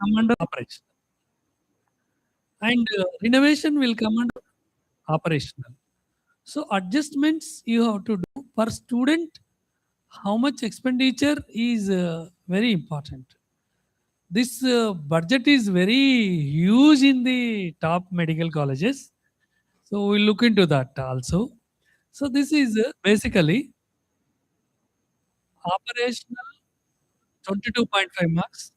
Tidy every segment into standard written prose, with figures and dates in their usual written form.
come under operation, and renovation will come under operational. So adjustments you have to do per student. How much expenditure is very important. This budget is very huge in the top medical colleges. So we'll look into that also. So this is basically operational 22.5 marks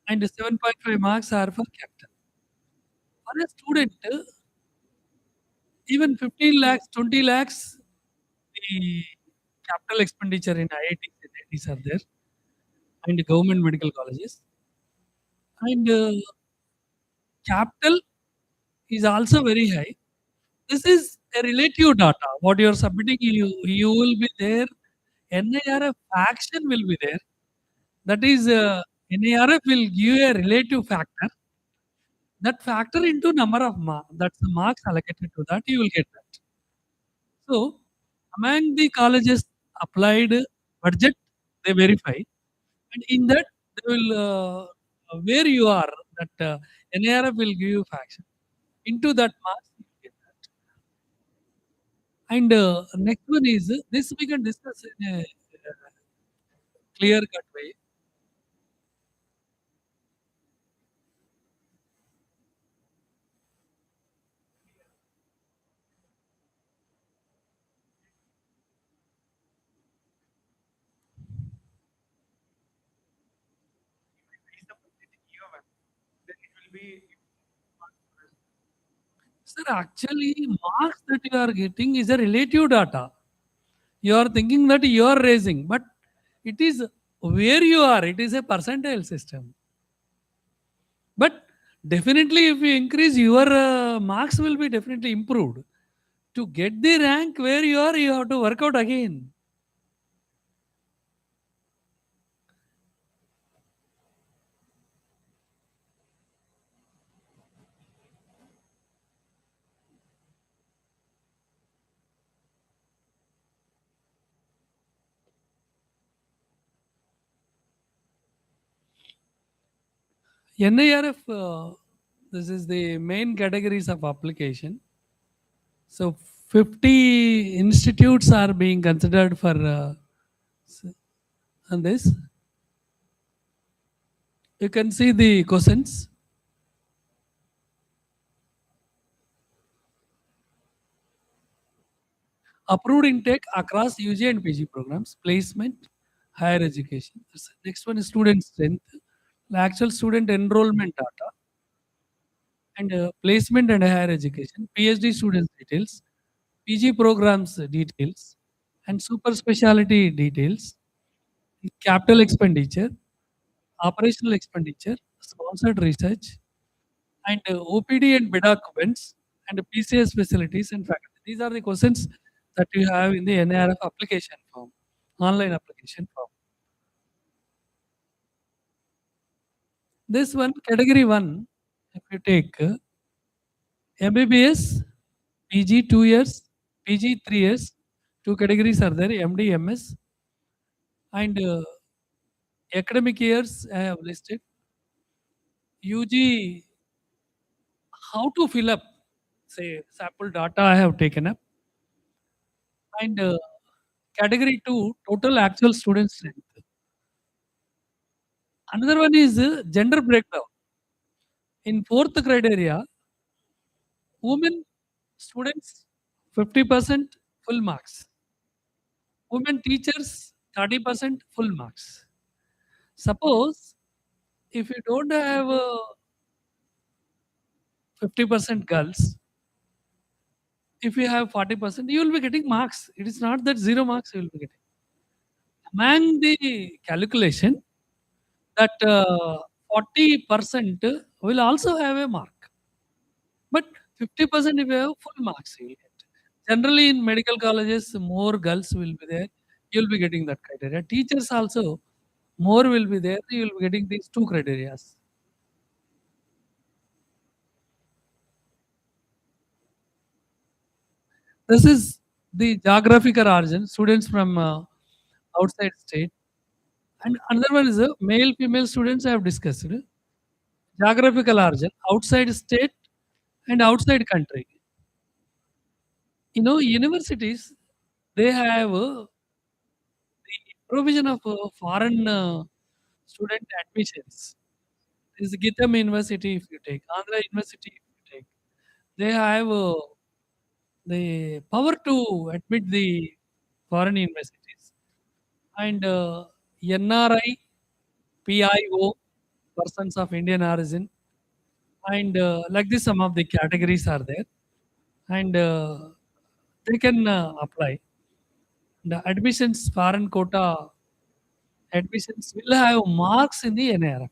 and 7.5 marks are for capital. For a student, even 15 lakhs, 20 lakhs, the capital expenditure in IITs and IITs are there and government medical colleges. And capital is also very high. This is a relative data. What you are submitting, you will be there. NIRF action will be there. That is, NIRF will give a relative factor. That factor into number of marks. That's the marks allocated to that. You will get that. So, among the colleges applied budget, they verify, and in that they will where you are. That NIRF will give you faction into that marks. You get that. And next one is this we can discuss in a clear cut way. Sir, actually, marks that you are getting is a relative data. You are thinking that you are raising, but it is where you are. It is a percentile system. But definitely, if you increase your marks, will be definitely improved. To get the rank where you are, you have to work out again. NIRF, this is the main categories of application. So 50 institutes are being considered for on this. You can see the questions. Approved intake across UG and PG programs, placement, higher education. Next one is student strength, the actual student enrollment data, and placement and higher education, PhD students details, PG programs details, and super specialty details, capital expenditure, operational expenditure, sponsored research, and OPD and bed documents, and PCS facilities and faculty. These are the questions that you have in the NIRF application form, online application form. This one, category 1, if you take MBBS, PG 2 years, PG 3 years, two categories are there, MD, MS, and academic years I have listed. UG, how to fill up, say, sample data I have taken up. And category 2, total actual student strength. Another one is gender breakdown. In fourth criteria, women students 50% full marks. Women teachers 30% full marks. Suppose if you don't have 50% girls, if you have 40%, you will be getting marks. It is not that 0 marks you will be getting. Among the calculation, that 40% will also have a mark. But 50% if you have full marks, you will get. Generally, in medical colleges, more girls will be there. You will be getting that criteria. Teachers also, more will be there. You will be getting these two criteria. This is the geographical origin, students from outside state. And another one is male, female students I have discussed. geographical origin, outside state and outside country. Universities, they have the provision of foreign student admissions. Is Gitam University, if you take, Andhra University, if you take, they have the power to admit the foreign universities. And NRI, PIO, persons of Indian origin, and like this, some of the categories are there, and they can apply. The admissions, foreign quota admissions will have marks in the NIRF,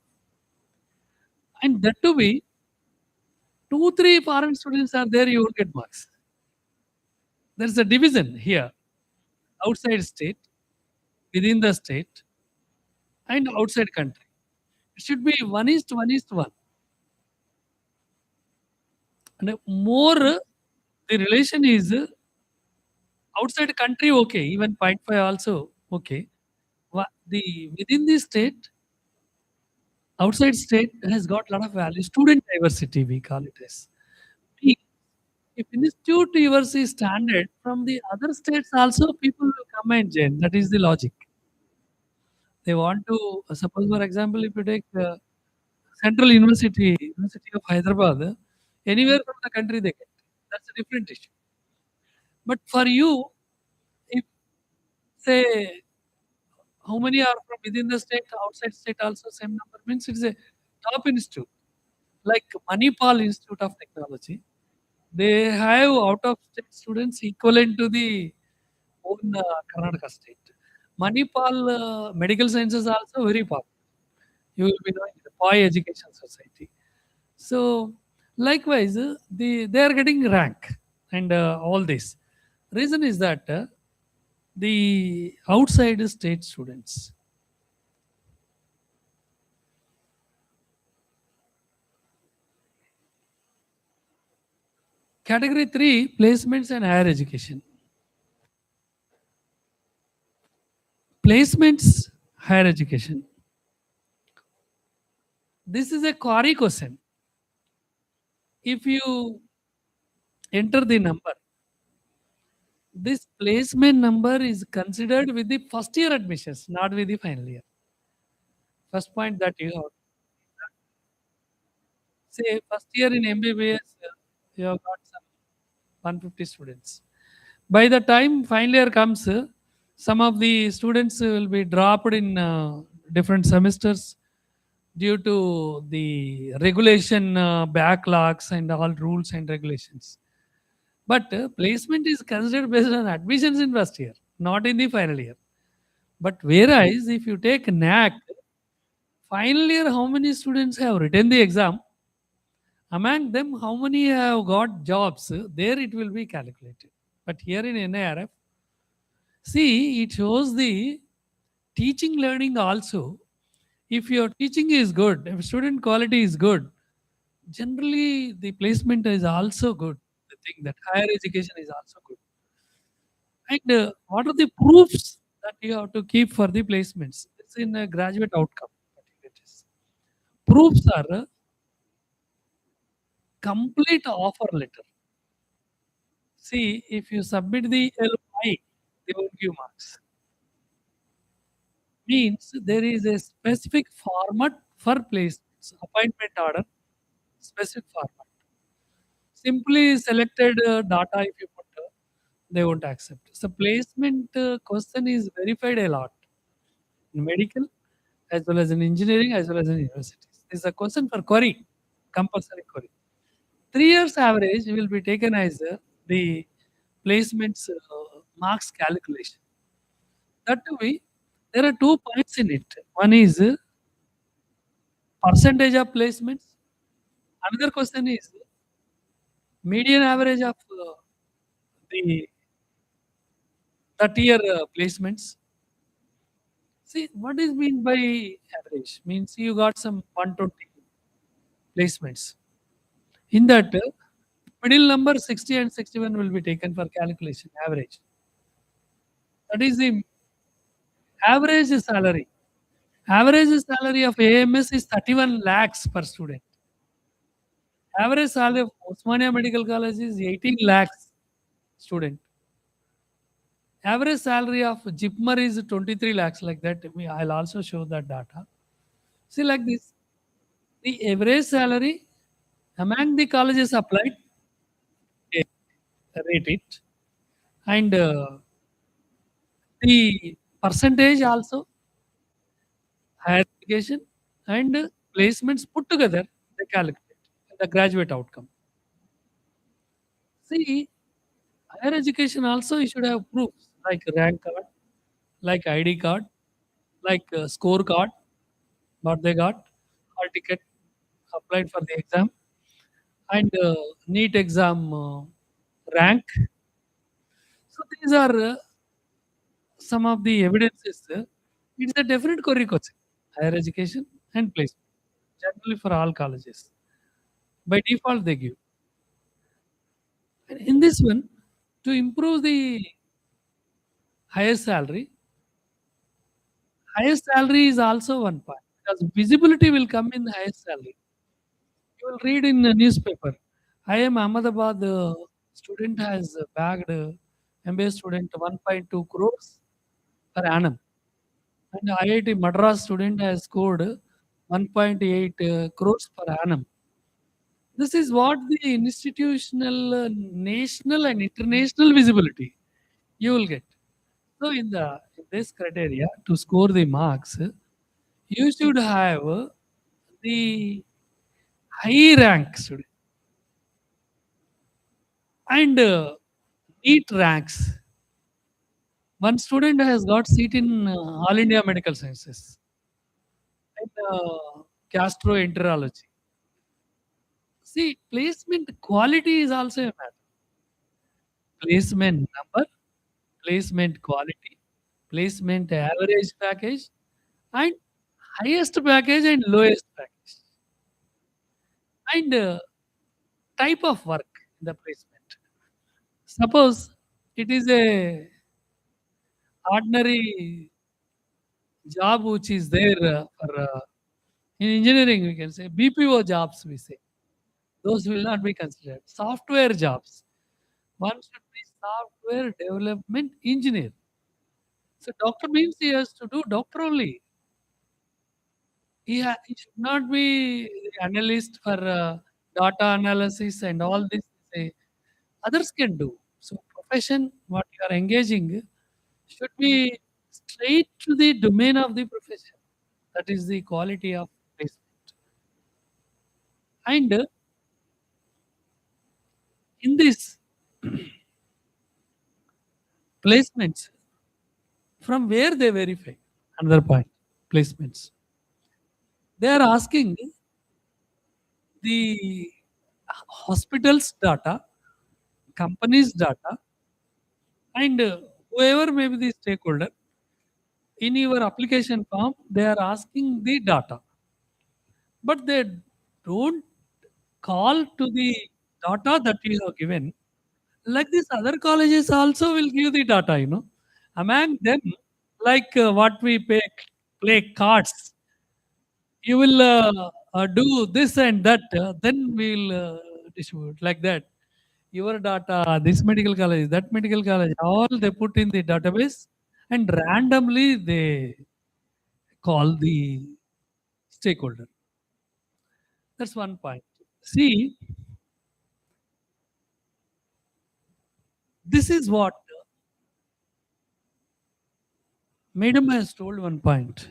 and that to be two, three foreign students are there, you will get marks. There's a division here: outside state, within the state, and outside country. It should be 1:1:1. And more the relation is outside country, okay, even zero point 0.5 also okay. The within the state, outside state has got a lot of value. Student diversity, we call it as. Means if institute diversity is standard, from the other states also people will come and join. That is the logic. They want to, suppose for example, if you take Central University, University of Hyderabad, anywhere from the country they get. That's a different issue. But for you, if say how many are from within the state, outside state also same number, means it's a top institute like Manipal Institute of Technology. They have out of state students equivalent to the own Karnataka state. Manipal Medical Sciences also very popular. You will be knowing the POI Education Society. So likewise, they are getting rank and all this. Reason is that the outside state students. Category 3, placements and higher education. Placements, higher education. This is a query question. If you enter the number, this placement number is considered with the first year admissions, not with the final year. First point that you have. Say first year in MBBS, you have got some 150 students. By the time final year comes, some of the students will be dropped in different semesters due to the regulation backlogs and all rules and regulations. But placement is considered based on admissions in first year, not in the final year. But whereas if you take NAAC, final year, how many students have written the exam? Among them, how many have got jobs? There it will be calculated. But here in NIRF, see, it shows the teaching learning also. If your teaching is good, if student quality is good, generally the placement is also good. The thing that higher education is also good. And what are the proofs that you have to keep for the placements? It's in a graduate outcome. It is. Proofs are complete offer letter. See, if you submit the LOI, they won't give marks. Means there is a specific format for placements, appointment order, specific format. Simply selected data if you put, they won't accept. So placement question is verified a lot in medical as well as in engineering as well as in universities. This is a question for query, compulsory query. 3 years average will be taken as the placements marks calculation. That to be, there are 2 points in it. One is percentage of placements. Another question is median average of the 30-year placements. See, what is mean by average? Means you got some 120 placements. In that, middle number 60 and 61 will be taken for calculation, average. That is the average salary. Average salary of AMS is 31 lakhs per student. Average salary of Osmania Medical College is 18 lakhs student. Average salary of Jipmer is 23 lakhs, like that. I'll also show that data. See, like this, the average salary among the colleges applied, they rate it, and the percentage also, higher education and placements put together, they calculate the graduate outcome. See, higher education also you should have proofs like rank card, like ID card, like score card, what they got, hall ticket applied for the exam, and NEET exam rank. So these are some of the evidences. It's a definite curriculum, higher education and placement, generally for all colleges. By default, they give. And in this one, to improve the highest salary is also one part because visibility will come in highest salary. You will read in the newspaper. I am Ahmedabad student has bagged MBA student 1.2 crores per annum, and IIT Madras student has scored 1.8 crores per annum. This is what the institutional, national, and international visibility you will get. So, in this criteria to score the marks, you should have the high rank student and NEET ranks. One student has got seat in All India Medical Sciences and gastroenterology. See, placement quality is also a matter. Placement number, placement quality, placement average package, and highest package and lowest package, and type of work in the placement. Suppose it is a ordinary job which is there for in engineering, we can say BPO jobs, we say those will not be considered. Software jobs, one should be software development engineer. So doctor means he has to do doctor only. He should not be the analyst for data analysis and all this. Others can do. So profession, what you are engaging, should be straight to the domain of the profession. That is the quality of placement. And in this placements, from where they verify? Another point, placements. They are asking the hospitals data, companies data, and whoever may be the stakeholder in your application form, they are asking the data, but they don't call to the data that you have given. Like this, other colleges also will give the data, Among them, like what we play cards, you will do this and that, then we'll distribute like that. Your data, this medical college, that medical college, all they put in the database and randomly they call the stakeholder. That's one point. See, this is what Madam has told one point.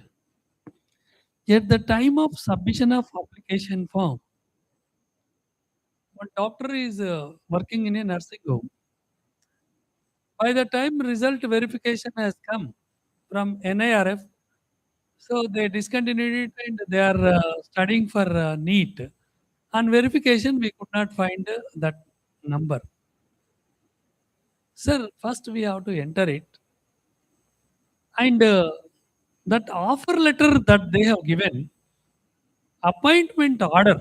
At the time of submission of application form, one doctor is working in a nursing home. By the time result verification has come from NIRF, so they discontinued it and they are studying for NEET. On verification, we could not find that number. Sir, first we have to enter it. And that offer letter that they have given, appointment order,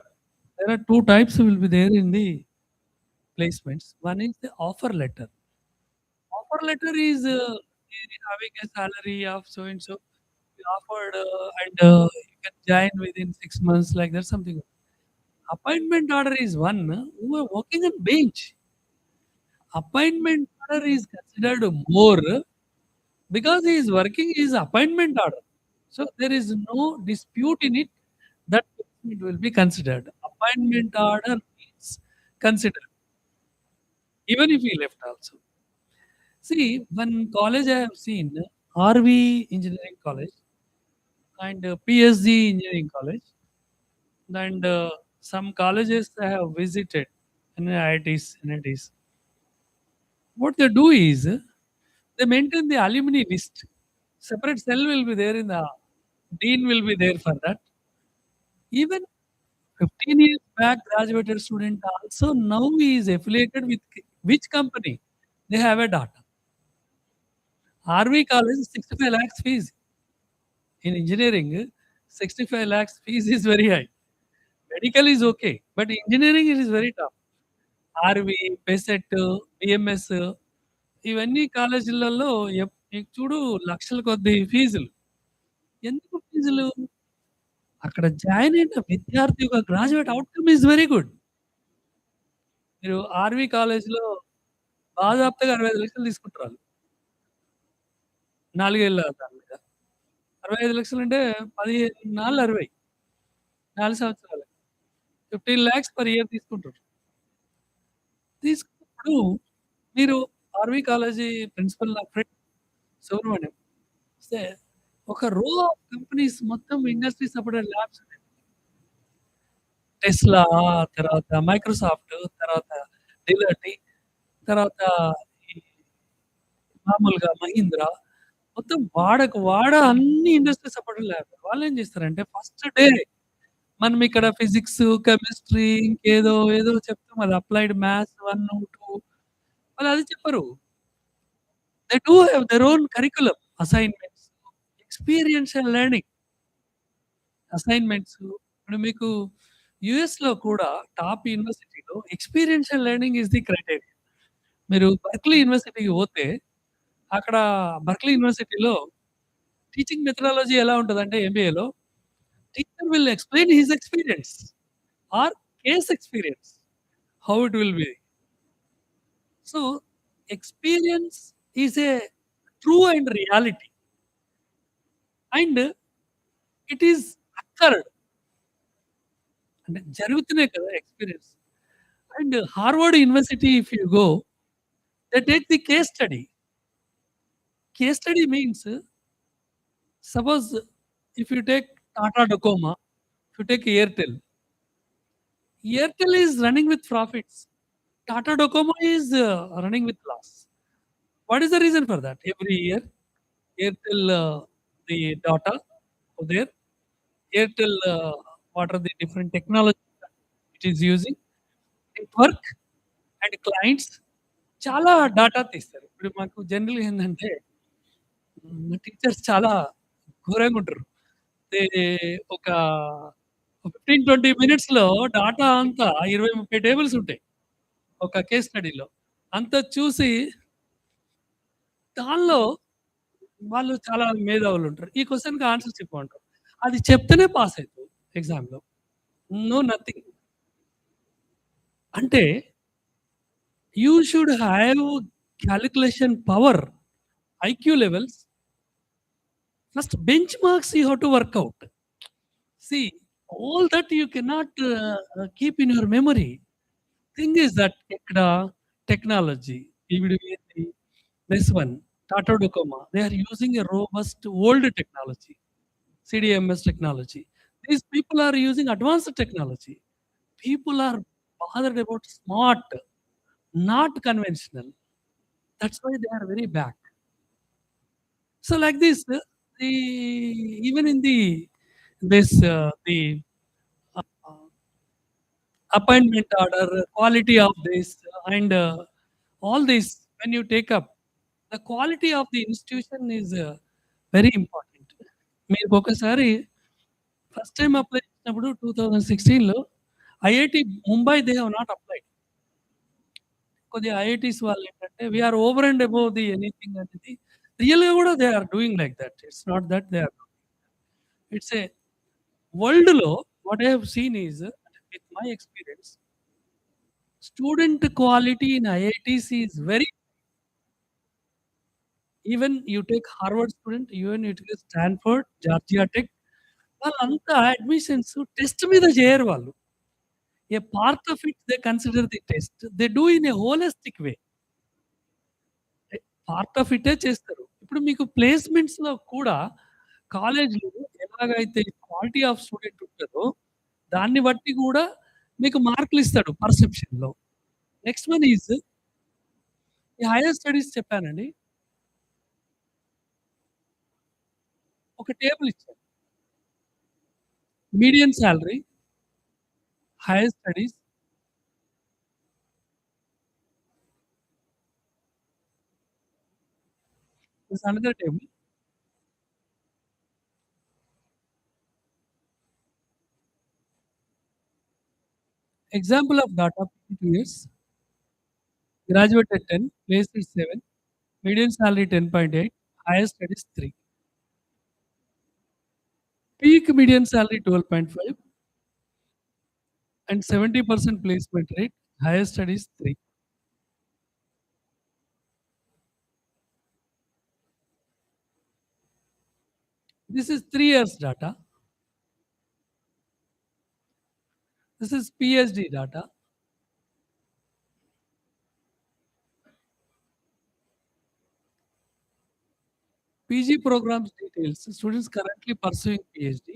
there are two types will be there in the placements. One is the offer letter. Offer letter is having a salary of so and so, we offered and you can join within 6 months, like that, something. Appointment order is one who are working on bench. Appointment order is considered more because he is working his appointment order. So there is no dispute in it that it will be considered. Appointment order means considered, even if he left also. See, one college I have seen, RV Engineering College and PSG Engineering College, and some colleges I have visited, NIITs, NITs. What they do is they maintain the alumni list. Separate cell will be there in the dean will be there for that. Even 15 years back graduated student also now he is affiliated with which company? They have a data. RV college 65 lakhs fees. In engineering, 65 lakhs fees is very high. Medical is okay, but engineering it is very tough. RV, PESIT, BMS ఇవన్నీ కాలేజీలలో నీకు చూడు లక్షల కొద్దీ ఫీజులు. ఎందుకు ఫీజులు? అక్కడ జాయిన్ అయిన విద్యార్థి యొక్క graduate outcome is very good. మీరు ఆర్‌వి కాలేజ్‌లో బాజాప్తాగా 65,00,000 తీసుకుంటారు ఆళ్ళు. 4 ఏళ్ల దాని మీద. 65,00,000 అంటే 15 నాళ్ళు 60. 4 సంవత్సరాలు. 15,00,000 పర్ ఇయర్ తీసుకుంటారు. తీసుకున్నప్పుడు మీరు ఆర్‌వి కాలేజీ ప్రిన్సిపల్ నా ఫ్రెండ్ సుబ్రహ్మణ్యం. వస్తే ఒక రో ఆఫ్ కంపెనీస్ మొత్తం ఇండస్ట్రీ సపోర్టెడ్ ల్యాబ్స్ ఉన్నాయి. టెస్లా, తర్వాత మైక్రోసాఫ్ట్, తర్వాత డెలాయిట్, తర్వాత ఈ మామూలుగా మహీంద్రా మొత్తం వాడకు వాడ అన్ని ఇండస్ట్రీ సపోర్టెడ్ ల్యాబ్. వాళ్ళేం చేస్తారంటే ఫస్ట్ డే మనం ఇక్కడ ఫిజిక్స్, కెమిస్ట్రీ ఇంకేదో ఏదో చెప్తాం అది అప్లైడ్ మ్యాథ్స్ 1, 2 వాళ్ళు అది చెప్పరు. They do have their own curriculum, assignments, experiential learning. Assignments ఇప్పుడు మీకు యూఎస్‌లో కూడా టాప్ యూనివర్సిటీలో experiential learning is the criteria. మీరు బర్క్లీ యూనివర్సిటీకి పోతే అక్కడ బర్క్లీ యూనివర్సిటీలో టీచింగ్ మెథడాలజీ ఎలా ఉంటదంటే ఎంబీఏలో teacher will explain his experience or case experience. How it will be. So, experience is a true and reality. And it is occurred. అంటే జరుగుతున్నాయి కదా experience. And Harvard university if you go, they take the case study. Case study means suppose if you take Tata Docomo, if you take Airtel, Airtel is running with profits. Tata Docomo is running with loss. What is the reason for that? Every year, Airtel, the data out there, Airtel, what are the different technologies that it is using, network and clients, చాలా data తీస్తారు. ఇప్పుడు మాకు జనరల్‌గా ఏందంటే teachers చాలా ఘోరంగా ఉంటారు. They ఒక 15, 20 మినిట్స్‌లో డాటా అంతా 20, 30 టేబుల్స్ ఉంటాయి. ఒక కేస్ స్టడీలో. అంతా చూసి దానిలో వాళ్ళు చాలా మేధావులుంటారు. ఈ క్వెషన్‌కి ఆన్సర్స్ చెప్పమంటారు. అది చెప్తేనే పాస్ అయితావు ఎగ్జామ్‌లో. No nothing. అంటే you should have calculation power, IQ levels. First benchmarks you have to work out. See all that you cannot keep in your memory. Thing is that ఇక్కడ technology ఈవిడ ఏంది this one Tata Docomo, they are using a robust old technology, CDMS technology. These people are using advanced technology. People are bothered about smart, not conventional. That's why they are very back. So like this, the even in the uh, appointment order, quality of this, and all this, when you take up, the quality of the institution is very important. మీరు ఒకసారి first time apply చేసినప్పుడు 2016లో IIT Mumbai they have not applied. కొద్దిగా IITs వాళ్ళు ఏంటంటే we are over and above the anything అనేది రియల్‌గా కూడా they are doing like that. It's not that they are. It's a వరల్డ్‌లో what I have seen is with my experience, student quality in IITs is very. Even you take Harvard student, even you take Stanford, Georgia Tech, వాళ్ళంతా admissions test మీద చేయరు వాళ్ళు. A part of it they consider the test. They do in a holistic way. Part of ఇటే చేస్తారు. ఇప్పుడు మీకు ప్లేస్‌మెంట్స్‌లో కూడా కాలేజ్‌లో ఎలాగైతే క్వాలిటీ ఆఫ్ స్టూడెంట్ ఉంటదో, దాన్ని బట్టి గూడా మీకు మార్కులిస్తాడు పర్సెప్షన్‌లో. నెక్స్ట్ వన్ ఈజ్ ఈ హైర్ స్టడీస్ చెప్పానండి. ఒక టేబుల్ ఇచ్చారు. Median salary, higher studies, this another table. Example of data 2 years, graduate at 10, placed at 7, median salary 10.8, higher studies 3. Peak median salary 12.5 and 70% placement rate, higher studies 3. This is 3 years data. This is PhD data. PG programs details, students currently pursuing PhD.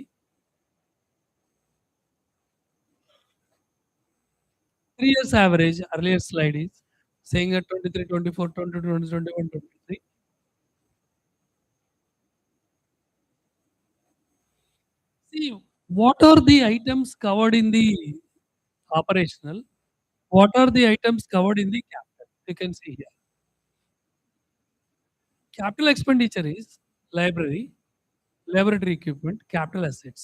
3 years average, earlier slide is saying at 23, 24, 22, 21, 23. See, what are the items covered in the operational? What are the items covered in the capital? You can see here. Capital expenditure is library, laboratory equipment, capital assets.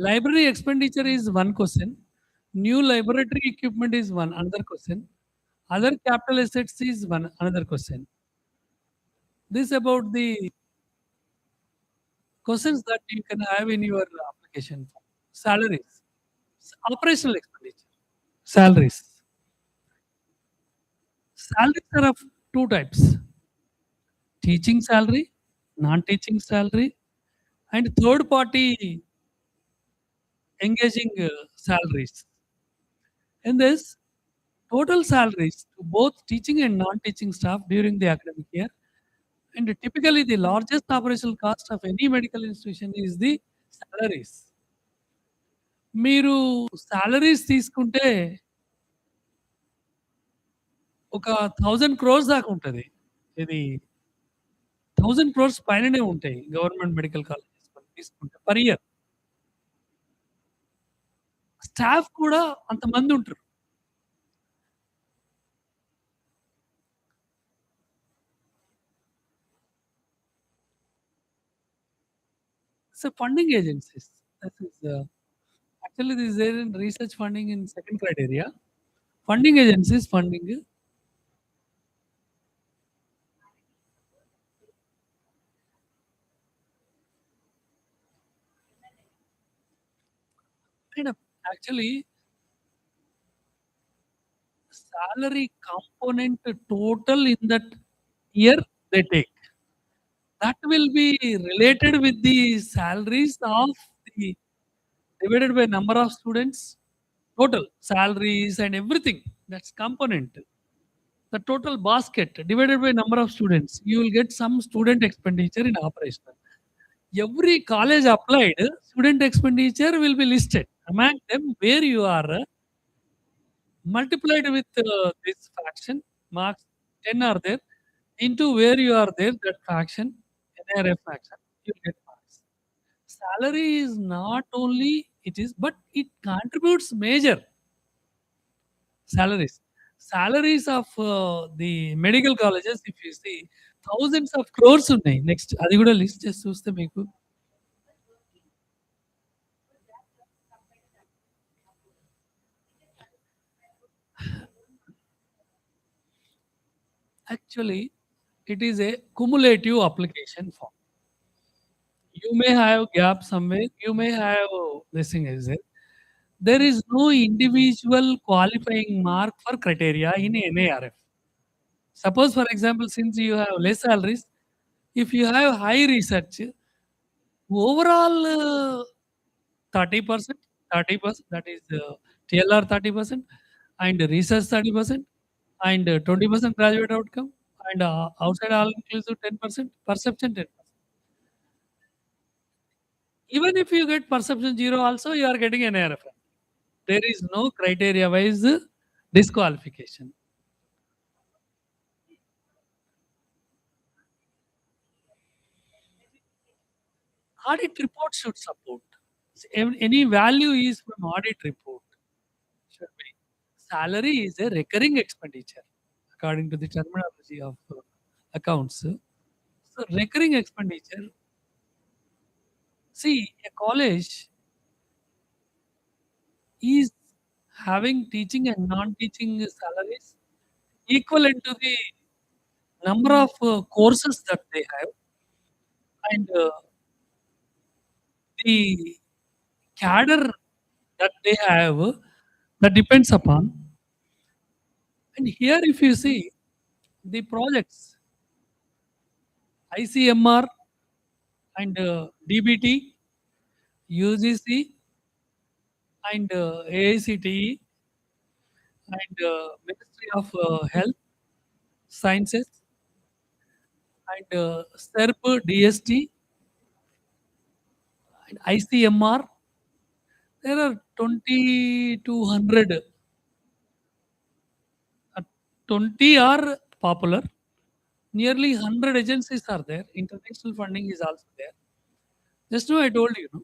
Library expenditure is one question. New laboratory equipment is one another question. Other capital assets is one another question. This about the questions that you can have in your application. Salaries, operational expenditure, salaries. Salaries are of two types: teaching salary, non-teaching salary, and third party engaging salaries. In this, total salaries to both teaching and non-teaching staff during the academic year. And typically, the largest operational cost of any medical institution is the salaries. మీరు salaries తీసుకుంటే ఒక 1000 క్రోర్స్ దాకా ఉంటది. ఇది 1000 క్రోర్స్ పైననే ఉంటాయి government medical colleges తీసుకుంటే per year. Staff కూడా అంతమంది ఉంటారు. So funding agencies. This is actually this is there in research funding in second criteria. Funding agencies funding. Kind of actually salary component total in that year they take. That will be related with the salaries of the divided by number of students, total salaries and everything. That's component. The total basket divided by number of students, you will get some student expenditure in operational. Every college applied, student expenditure will be listed. Among them, where you are multiplied with this fraction, marks 10 are there, into where you are there, that fraction, NIRF fraction, you get marks. Salary is not only it is, but it contributes major salaries. Salaries of the medical colleges, if you see, thousands of crores ఉన్నాయి. Next అది కూడా list చేసి చూస్తే మీకు actually it is a cumulative application form. You may have gap somewhere. You may have this thing is it. There is no individual qualifying mark for criteria in NARF. Suppose, for example, since you have less salaries, if you have high research, overall 30%, 30%, that is TLR 30%, and research 30%, and 20% graduate outcome, and outside all inclusive 10%, perception 10%. Even if you get perception 0 also, you are getting an ARF. There is no criteria wise disqualification. Audit report should support. Any value is from audit report. Should be. Salary is a recurring expenditure according to the terminology of accounts. So recurring expenditure. See, a college is having teaching and non-teaching salaries equivalent to the number of courses that they have, and the cadre that they have, that depends upon. And here, if you see the projects, ICMR and DBT, UGC and AICTE and Ministry of Health Sciences and SERP DST and ICMR, there are 2,200. 20 are popular. Nearly 100 agencies are there. International funding is also there. Just now I told you, no?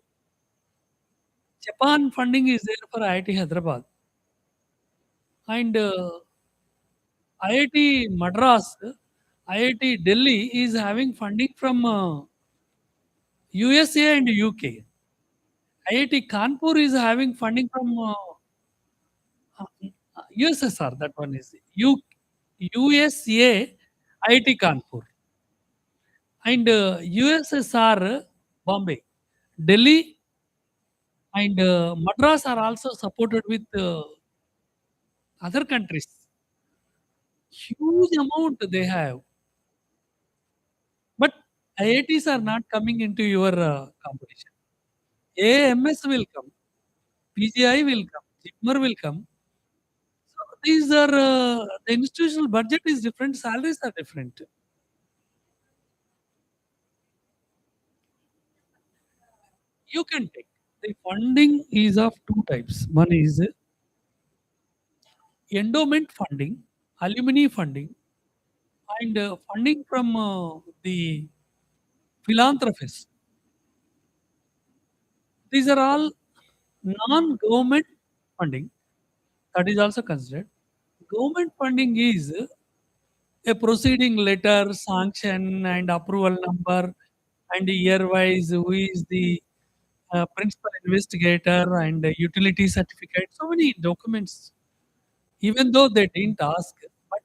Japan funding is there for IIT Hyderabad. And IIT Madras, IIT Delhi is having funding from USA and UK. IIT Kanpur is having funding from USSR. That one is USA, IIT Kanpur. And USSR, Bombay. Delhi and Madras are also supported with other countries. Huge amount they have. But IITs are not coming into your competition. AMS will come, PGI will come, JIPMER will come. So these are the institutional budget is different, salaries are different. You can take. The funding is of two types. One is endowment funding, alumni funding, and funding from the philanthropists. These are all non-government funding. That is also considered. Government funding is a proceeding letter, sanction, and approval number, and year-wise who is the principal investigator and utility certificate. So many documents, even though they didn't ask, but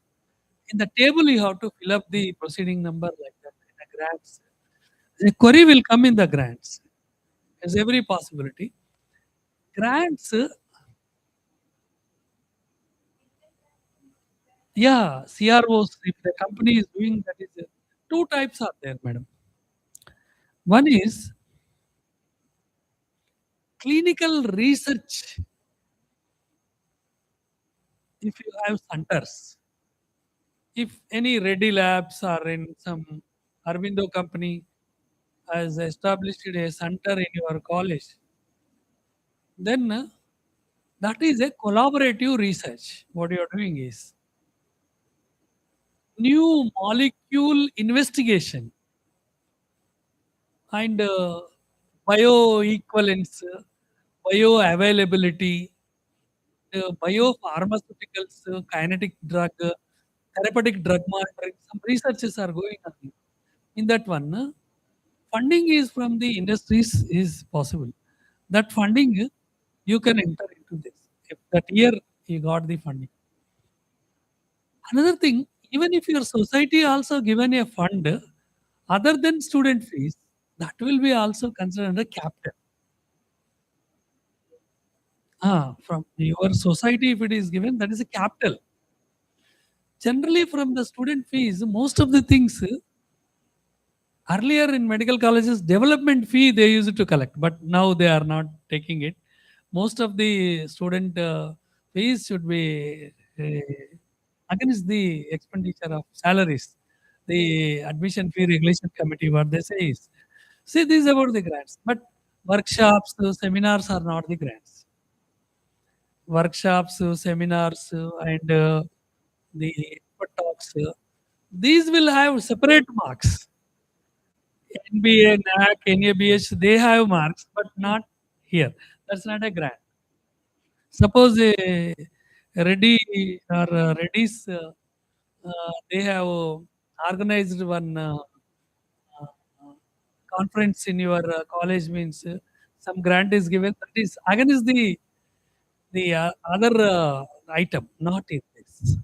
in the table you have to fill up the proceeding number like that in the grants. The query will come in the grants. There's every possibility. Grants, yeah, CROs, if the company is doing that, is two types are there, madam. One is clinical research. If you have centers, if any Reddy Labs or in some Arvindo company has established a center in your college, then that is a collaborative research. What you are doing is new molecule investigation and bioequivalence, bioavailability, biopharmaceuticals, kinetic drug, therapeutic drug monitoring. Some researches are going on. In that one, funding is from the industries is possible. That funding you can enter into this. If that year you got the funding. Another thing, even if your society also given a fund other than student fees, that will be also considered a capital. From your society, if it is given, that is a capital. Generally, from the student fees, most of the things earlier in medical colleges, development fee they used to collect, but now they are not taking it. Most of the student fees should be against the expenditure of salaries. The admission fee regulation committee, what they say is, see, this is about the grants, but workshops, seminars are not the grants. Workshops, seminars, and the expert talks, these will have separate marks. NBA, NAAC, NABH, they have marks, but not here. That's not a grant. Suppose a Reddy or Reddy's, they have organized one uh, conference in your college means some grant is given. That is against the other item, not in this.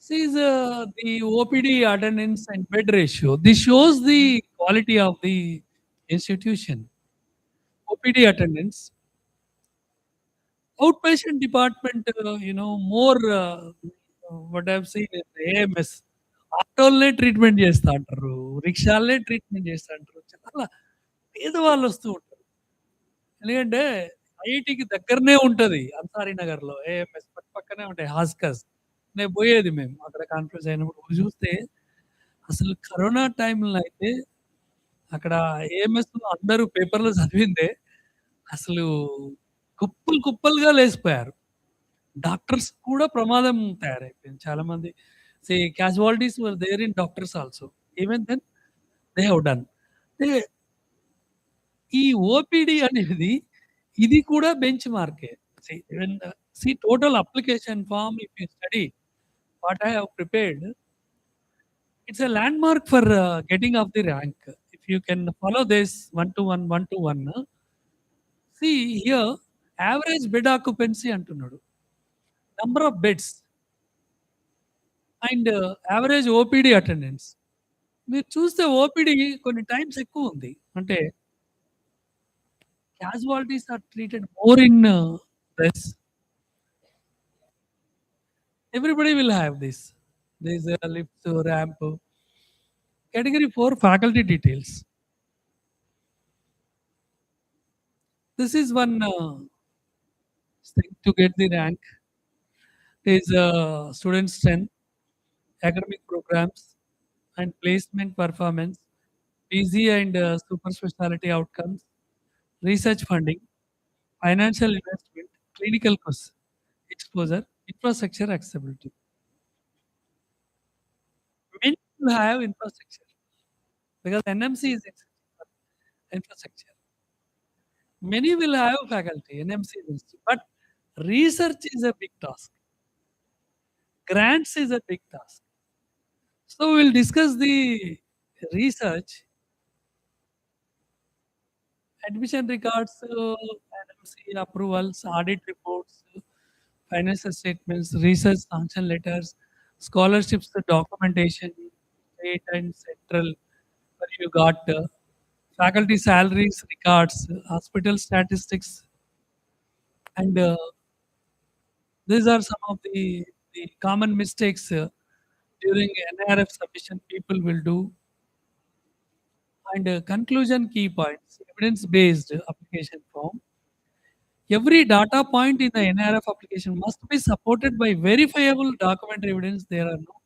See the OPD attendance and bed ratio. This shows the quality of the institution. OPD attendance, outpatient department, more what I've seen in AMS, ఆటోలనే treatment చేస్తా అంటారు, రిక్షాలనే treatment చేస్తా అంటారు. చాలా పేదవాళ్ళు వస్తూ ఉంటారు. ఎందుకంటే ఐఐటీకి దగ్గరనే ఉంటది అన్సారీ నగర్‌లో ఏఎంఎస్ పక్కనే ఉంటాయి హాస్కస్. నేను పోయేది మేము అక్కడ కాన్ఫరెన్స్ అయినప్పుడు చూస్తే అసలు కరోనా టైంలో అయితే అక్కడ ఏఎంఎస్ అందరూ పేపర్‌లో చదివిందే అసలు కుప్పలు కుప్పలుగా లేసిపోయారు. డాక్టర్స్ కూడా ప్రమాదం తయారైపోయింది. చాలామంది casualties were there in doctors also. Even then they have done. అంటే ఈ ఓపీడీ అనేది ఇది కూడా బెంచ్ మార్కే. Even total application form if you study what I have prepared, it's a landmark for getting of the rank. If you can follow this 1 to 1, 1 to 1, here average bed occupancy అంటున్నాడు. Number of beds and average OPD attendance. మీరు చూస్తే OPD కొన్ని times ఎక్కువుంది. అంటే casualties are treated more in this. Everybody will have this. This lifts, ramp. Category 4 faculty details. This is one thing to get the rank is student strength, academic programs, and placement performance, PG and super specialty outcomes, research funding, financial investment, clinical exposure, infrastructure accessibility. Many will have infrastructure because NMC is infrastructure. Many will have faculty, NMC is, but research is a big task. Grants is a big task. So we'll discuss the research, admission records, NMC approvals, audit reports, financial statements, research sanction letters, scholarships, documentation, state and central, where you got faculty salaries, records, hospital statistics, and these are some of the common mistakes during NRF submission people will do. And conclusion key points, evidence-based application form. Every data point in the NRF application must be supported by verifiable documentary evidence. There are no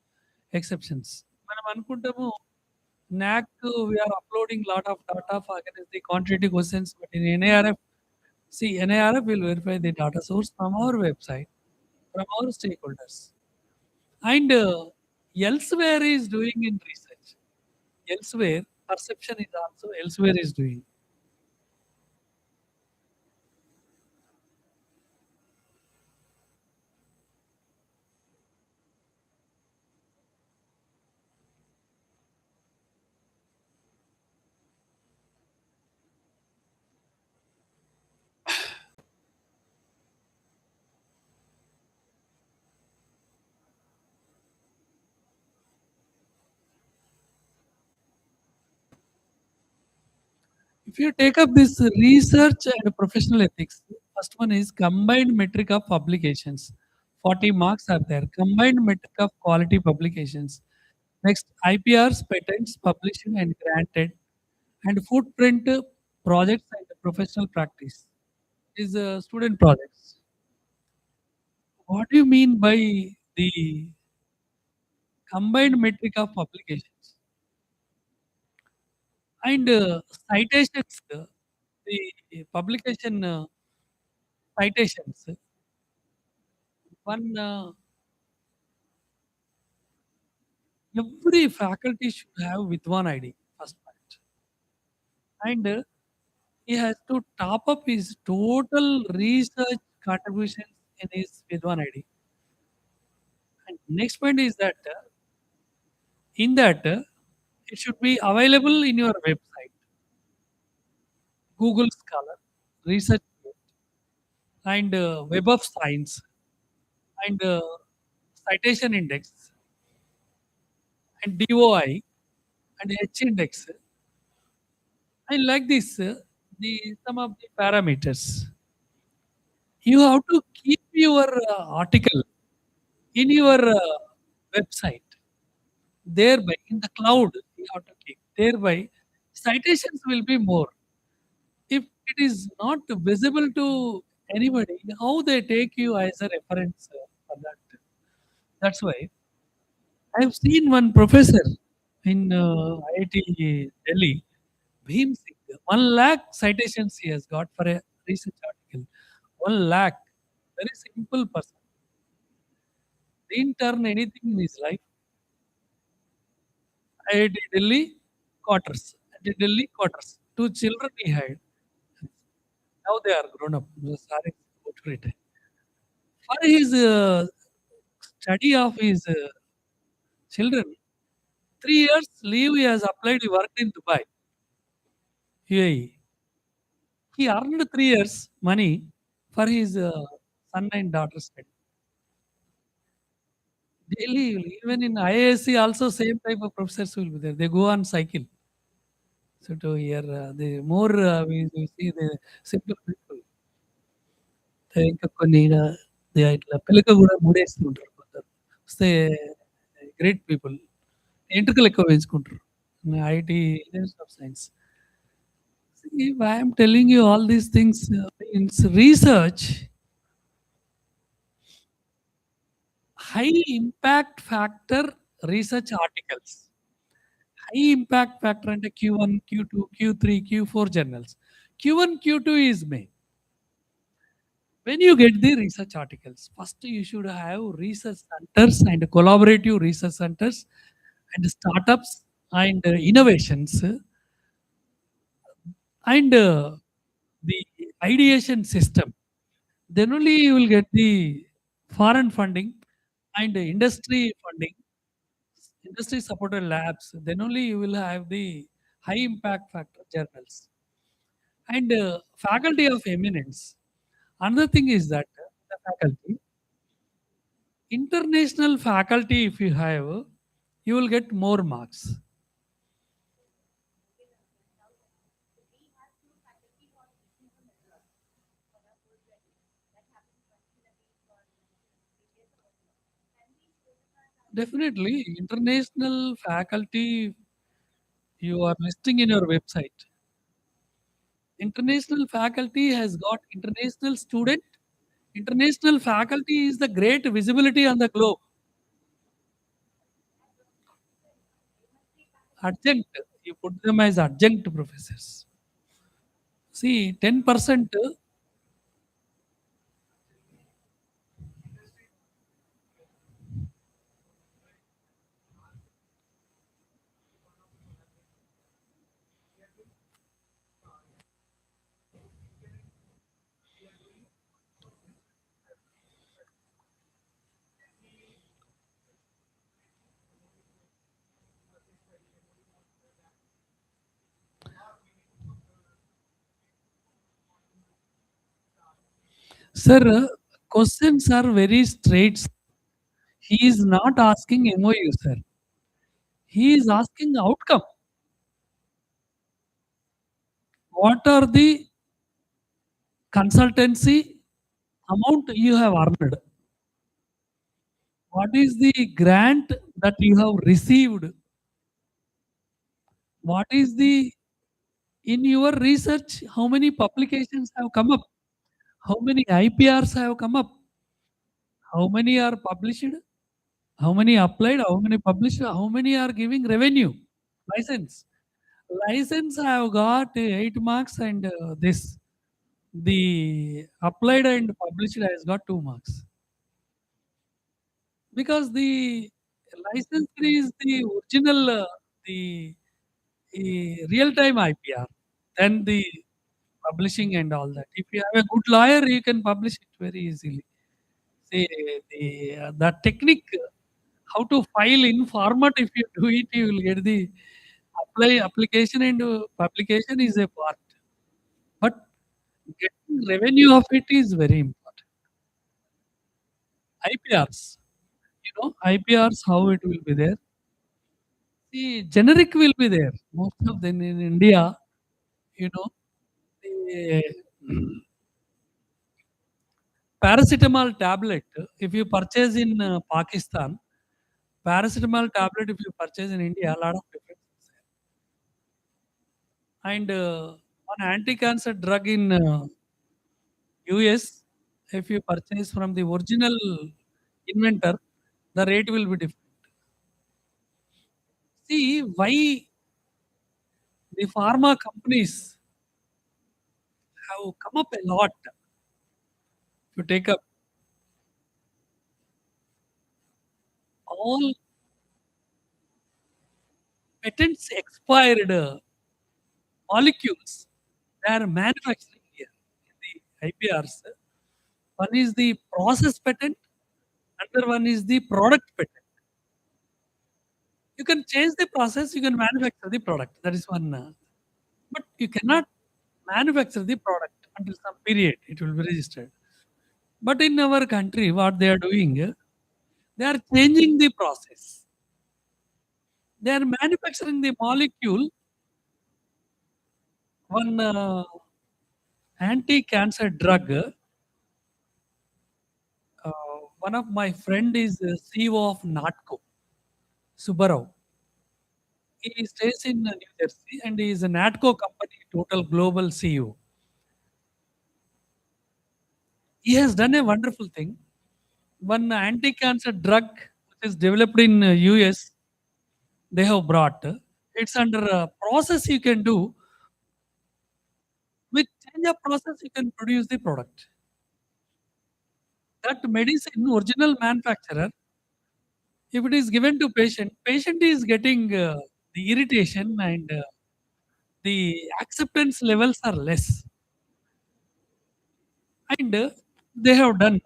exceptions. మనం అనుకుంటాము NAC we are uploading lot of data for against the quantitative questions, but in NARF, see NARF will verify the data source from our website, from our stakeholders, and elsewhere is doing in research. Elsewhere, perception is also elsewhere is doing. If you take up this research and professional ethics, first one is combined metric of publications. 40 marks are there. Combined metric of quality publications. Next, IPRs, patents, publishing and granted, and footprint projects and professional practice is student projects. What do you mean by the combined metric of publications? And citations, the publication citations. One, every faculty should have with one ID, first point. And he has to top up his total research contributions in his with one ID. And next point is that in that it should be available in your website, Google Scholar, Research Gate, and Web of Science, and Citation Index, and DOI, and H Index. I like this, the some of the parameters. You have to keep your article in your website. Thereby, in the cloud, you have to keep. Thereby, citations will be more. If it is not visible to anybody, how they take you as a reference for that? That's why I've seen one professor in IIT Delhi, Bhim Singh, 1 lakh citations he has got for a research article. 1 lakh. Very simple person. Didn't turn anything in his life. IIT Delhi quarters. IIT Delhi quarters. Two children he had. Now they are grown up. Sorry, go to it. For his study of his children, 3 years leave he has applied. He worked in Dubai, UAE. He earned 3 years money for his son and daughter study. Daily, even in IASC, also same type of professors will be there. They go on cycle. So to here, the more we see the simple people, ఇంకా కొన్ని ఇట్లా పిలక కూడా ముడేస్తూ ఉంటారు కొందరు. వస్తే great people ఎంట్రుకలు ఎక్కువ పెంచుకుంటారు. IT institute of science. See, why I'm telling you all these things means research, high impact factor research articles. High impact factor అంటే Q1, Q2, Q3, Q4 journals. Q1, Q2 is main. When you get the research articles, first you should have research centers and collaborative research centers and startups and innovations and the ideation system. Then only you will get the foreign funding and industry funding, industry supported labs. Then only you will have the high impact factor journals and faculty of eminence. Another thing is that the faculty, international faculty, if you have, you will get more marks. Definitely, international faculty you are listing in your website. International faculty has got international student. International faculty is the great visibility on the globe. Adjunct, you put them as adjunct professors. See, 10%, sir, questions are very straight. He is not asking MOU, sir. He is asking outcome. what are the consultancy amount you have earned? What is the grant that you have received? What is the in your research, how many publications have come up? How many IPRs have come up? How many are published? How many applied? How many published? How many are giving revenue? License. License have got 8 marks and this. The applied and published has got 2 marks. Because the license is the original, the real-time IPR, then the publishing and all that. If you have a good lawyer, you can publish it very easily. See, the technique, how to file in format, if you do it, you will get the application and publication is a part. But getting revenue of it is very important. IPRs, IPRs, how it will be there. See, generic will be there. Most of them in India, you know, the paracetamol tablet, if you purchase in Pakistan, paracetamol tablet, if you purchase in India, a lot of difference is there. And one anti-cancer drug in US, if you purchase from the original inventor, the rate will be different. See why the pharma companies have come up a lot to take up all patents expired molecules. They are manufacturing here in the IPRs. One is the process patent, another one is the product patent. You can change the process, you can manufacture the product. That is one. But you cannot manufacture the product until some period. It will be registered. But in our country, what they are doing, they are changing the process. They are manufacturing the molecule. One anti-cancer drug. One of my friend is CEO of NATCO, Subbarao. He stays in New Jersey and he is a NATCO company, total global CEO. He has done a wonderful thing. One anti-cancer drug which is developed in US, they have brought. It's under a process you can do. With change of process, you can produce the product. That medicine, original manufacturer, if it is given to patient, patient is getting the irritation and the acceptance levels are less. And they have done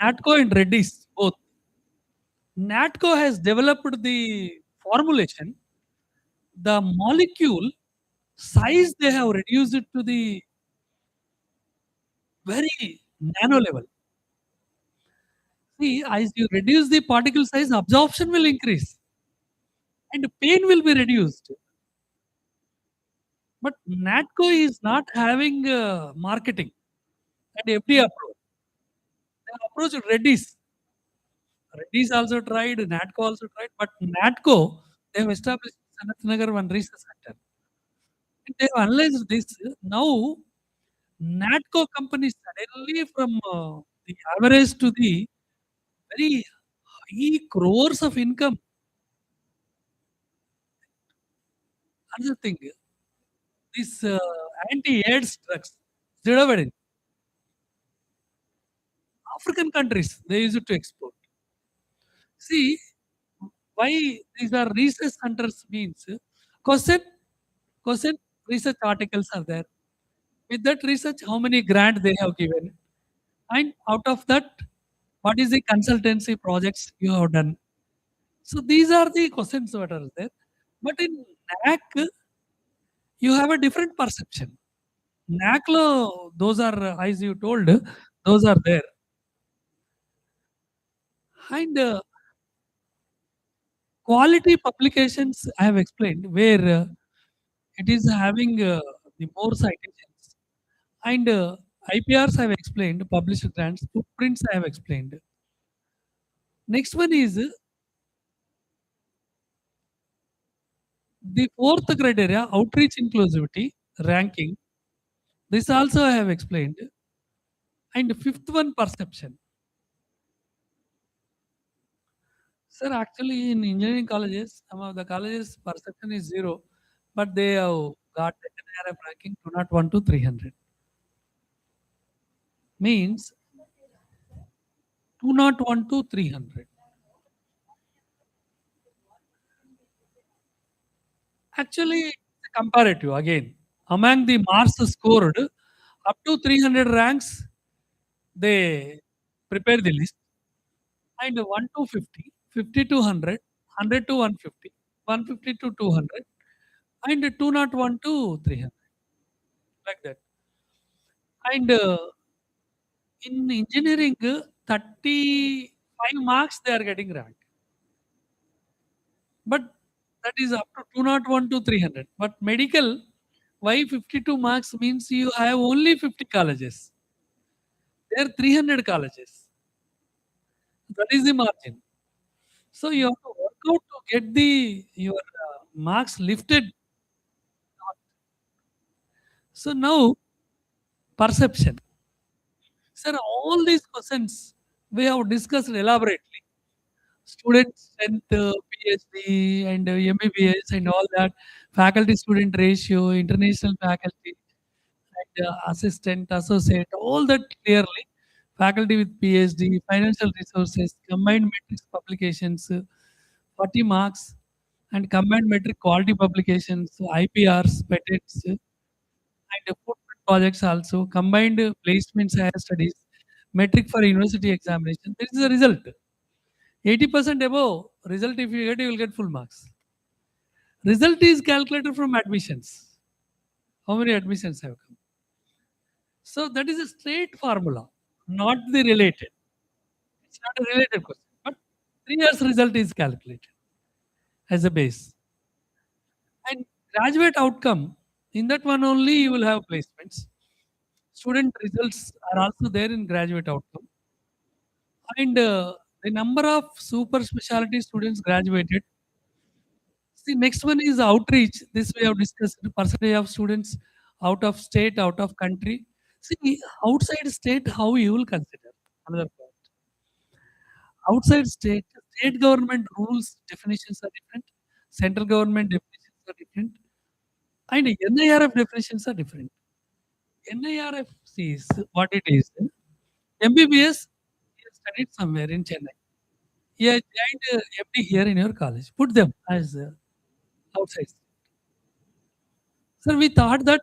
NATCO and Reddy's both. NATCO has developed the formulation, the molecule size they have reduced it to the very nano level. See, as you reduce the particle size, absorption will increase and pain will be reduced. But NATCO is not having marketing and FDA approach. They approached Reddy's. Reddy's also tried, NATCO also tried, but NATCO, they have established Sanath Nagar one research center. And they have analyzed this. Now, NATCO companies suddenly from the average to the very high crores of income. Another thing, this anti-AIDS drugs, Zidovudin, African countries, they use it to export. See, why these are research centers means question, question, research articles are there. With that research, how many grant they have given, and out of that, what is the consultancy projects you have done? So these are the questions that are there. But in NAC, you have a different perception. NAC lo, those are, as you told, those are there. And quality publications, I have explained, where it is having the more citations. And IPRs I have explained, published grants, footprints I have explained. Next one is the fourth criteria, outreach inclusivity, ranking. This also I have explained. And fifth one, perception. Sir, actually in engineering colleges, some of the colleges perception is zero, but they have got NIRF ranking 201 to 300. Means 201 to 300. Actually, it's a comparative again. Among the marks scored up to 300 ranks, they prepare the list, and 1 to 50, 50 to 100, 100 to 150, 150 to 200, and 201 to 300, like that. And in engineering, 35 marks they are getting rank, but that is up to 201 to 300. But medical, why 52 marks means you have only 50 colleges. There are 300 colleges. That is the margin. So you have to work out to get the your marks lifted. So now perception. Sir, all these questions we have discussed elaborately. Student strength, PhD and MBBS and all that, faculty student ratio, international faculty and assistant, associate, all that clearly. Faculty with PhD, financial resources, combined metrics publications, 40 marks, and combined metric quality publications, IPRs, patents, and footprint projects also, combined placements, higher studies, metric for university examination. This is the result. 80% above result, if you get, you will get full marks. Result is calculated from admissions. How many admissions have come? So that is a straight formula, not the related. It's not a related question, but 3 years result is calculated as a base. And graduate outcome, in that one only you will have placements. Student results are also there in graduate outcome. And the number of super specialty students graduated. See, next one is outreach. This we have discussed the percentage of students out of state, out of country. See, outside state, how you will consider? Another point. Outside state, state government rules, definitions are different. Central government definitions are different. And NIRF definitions are different. NIRF sees what it is. MBBS, he has studied somewhere in Chennai. He has joined MD here in your college. Put them as outside. Sir, we thought that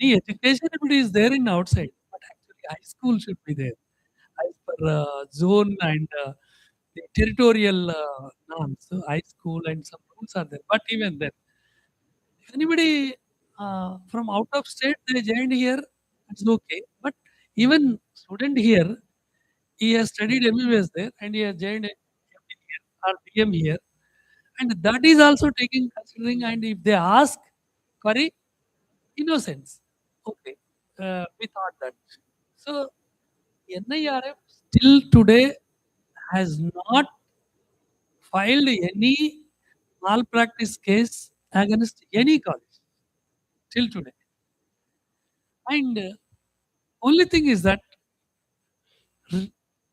any education is there in outside, but actually high school should be there as per zone and the territorial norms. So high school and some rules are there. But even then, if anybody from out of state they joined here, it's okay. But even student here, he has studied MBBS there and he has joined MD here or DM here, and that is also taking considering. And if they ask query, innocence. Okay, we thought that. So NIRF still today has not filed any malpractice case against any college till today. And only thing is that r-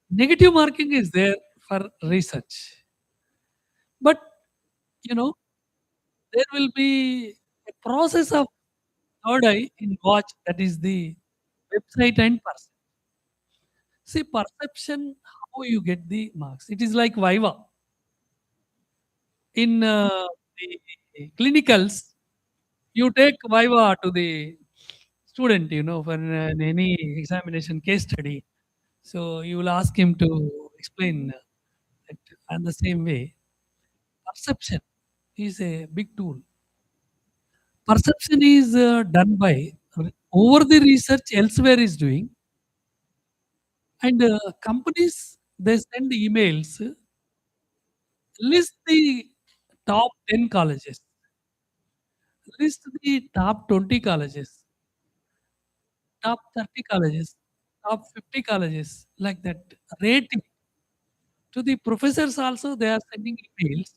negative marking is there for research. But you know, there will be a process of third eye in watch, that is the website and person. See, perception, how you get the marks. It is like Viva. In the clinicals, you take Viva to the student, for any examination case study. So you will ask him to explain it. And the same way, perception is a big tool. Perception is done by over the research elsewhere is doing, and companies they send emails, list the top 10 colleges, list the top 20 colleges, top 30 colleges, top 50 colleges like that. Rating to the professors also they are sending emails,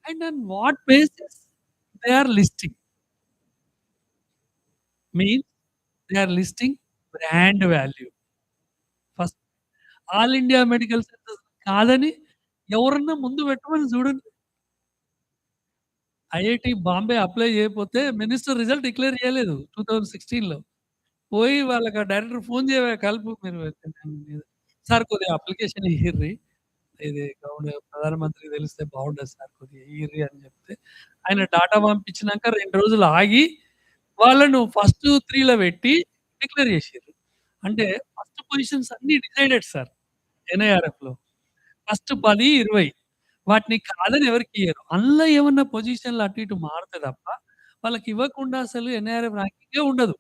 and on what basis they are listing? Means they are listing brand value. First all India medical centres కాదని ఎవరన్నా ముందు పెట్టమని చూడండి. IIT Bombay apply చేయకపోతే minister result declare చేయలేదు 2016లో. పోయి వాళ్ళకి ఆ డైరెక్టర్ ఫోన్ చేయవే కలుపు మీరు సార్ కొద్దిగా అప్లికేషన్ ఇయ్యిర్రి. ఇది ప్రధానమంత్రికి తెలిస్తే బాగుండదు సార్ కొద్దిగా ఇయ్యిర్రి అని చెప్తే, ఆయన డాటా పంపించినాక 2 రోజులు ఆగి వాళ్ళను ఫస్ట్ 3లో పెట్టి డిక్లేర్ చేసిర్రు. అంటే ఫస్ట్ పొజిషన్స్ అన్నీ డిసైడెడ్ సార్ ఎన్ఐఆర్ఎఫ్‌లో. ఫస్ట్ 10, 20 వాటిని కాదని ఎవరికియ్యరు. అందులో ఏమన్నా పొజిషన్‌లు అటు ఇటు మారుతే తప్ప వాళ్ళకివ్వకుండా అసలు ఎన్ఐఆర్ఎఫ్ ర్యాంకింగే ఉండదు.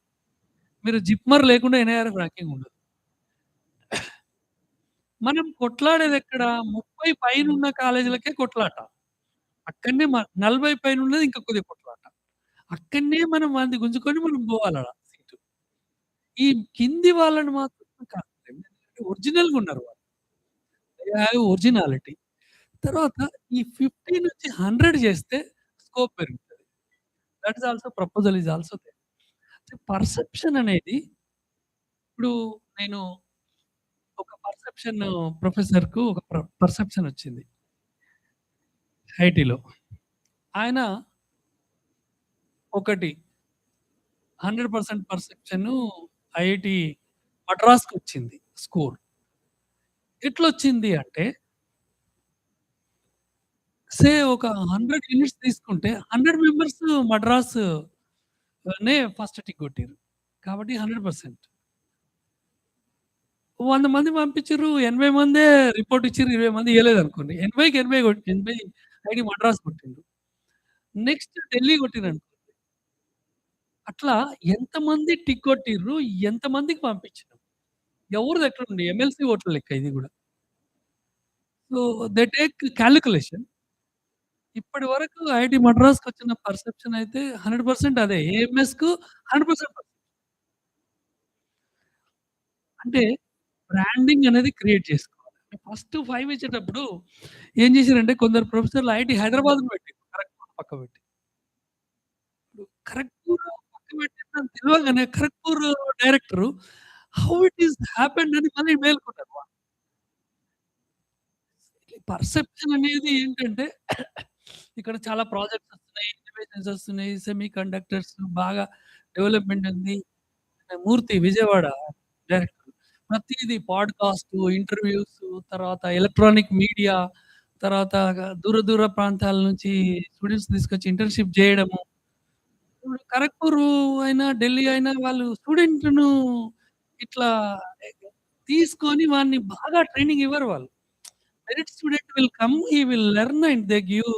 మీరు జిప్మర్ లేకుండా ఎన్ఐఆర్ఎఫ్ ర్యాంకింగ్ ఉండదు. మనం కొట్లాడేదెక్కడ 30 పైనున్న కాలేజీలకే కొట్లాట. అక్కడనే 40 పైనున్నది ఇంకా కొద్దిగా కొట్లాట. అక్కడనే మనం వాడిని గుంజుకొని మనం పోవాలాడ సీటు. ఈ కింది వాళ్ళని మాత్రం కాదు. ఒరిజినల్‌గా ఉన్నారు వాళ్ళు. They have originality. తర్వాత ఈ 50 నుంచి 100 చేస్తే స్కోప్ పెరుగుతది. That is also proposal is also there. Perception అనేది ఇప్పుడు నేను ఒక పర్సెప్షన్ ప్రొఫెసర్‌కు ఒక పర్సెప్షన్ వచ్చింది ఐటీలో. ఆయన ఒకటి 100% పర్సెప్షను ఐఐటీ మద్రాస్‌కొచ్చింది స్కోర్. ఎట్లొచ్చింది అంటే ఒక 100 యూనిట్స్ తీసుకుంటే 100 మెంబర్స్ మద్రాస్‌నే ఫస్ట్ టిక్ కొట్టిర్రు. కాబట్టి 100%. 100 మంది పంపించిర్రు. 80 మందే రిపోర్ట్ ఇచ్చిర్రు. 20 మంది ఇయ్యలేదనుకోండి. 80కి 80 80 ఐఐటీ మద్రాస్ కొట్టిండ్రు. నెక్స్ట్ ఢిల్లీ కొట్టిరనుకోండి. అట్లా ఎంతమంది టిక్ కొట్టిర్రు, ఎంతమందికి పంపించినాం. ఎవరిది ఎట్లుంది ఎమ్మెల్సీ ఓట్ల లెక్క ఇది గూడా. So, they take calculation. ఇప్పటి వరకు ఐఐటీ మద్రాస్‌కొచ్చిన పర్సెప్షన్ అయితే 100% అదే. ఏఎంఎస్‌కు 100% అంటే బ్రాండింగ్ అనేది క్రియేట్ చేసుకోవాలి. ఫస్ట్ 5 ఇచ్చేటప్పుడు ఏం చేసిర్రంటే కొందరు ప్రొఫెసర్‌లు ఐఐటీ హైదరాబాద్‌ని పెట్టిర్రు. ఖరగ్‌పూర్ పక్కకు పెట్టి. ఇప్పుడు ఖరగ్‌పూర్ పక్కన పెట్టిందని తెలవంగానే Kharagpur director how it is happened అని మళ్ళీ మేల్కొన్నారు వాళ్ళు. ఈ పర్సెప్షన్ అనేది ఏంటంటే ఇక్కడ చాలా ప్రాజెక్ట్స్ వస్తున్నాయి, ఇన్నోవేషన్స్ వస్తున్నాయి, సెమీ కండక్టర్స్ బాగా డెవలప్‌మెంట్ ఉంది. మూర్తి విజయవాడ డైరెక్టర్. ప్రతీది పాడ్‌కాస్టు, ఇంటర్‌వ్యూసు, తర్వాత ఎలక్ట్రానిక్ మీడియా, తర్వాత దూర దూర ప్రాంతాల నుంచి స్టూడెంట్స్‌ని తీసుకొచ్చి ఇంటర్న్‌షిప్ జేయడము. ఇప్పుడు ఖరగ్‌పూరు అయినా, ఢిల్లీ అయినా వాళ్ళు స్టూడెంట్‌ను ఇట్లా తీసుకొని వాడిని బాగా ట్రైనింగ్ ఇవ్వరు వాళ్ళు. Merit student will come, he will learn and they give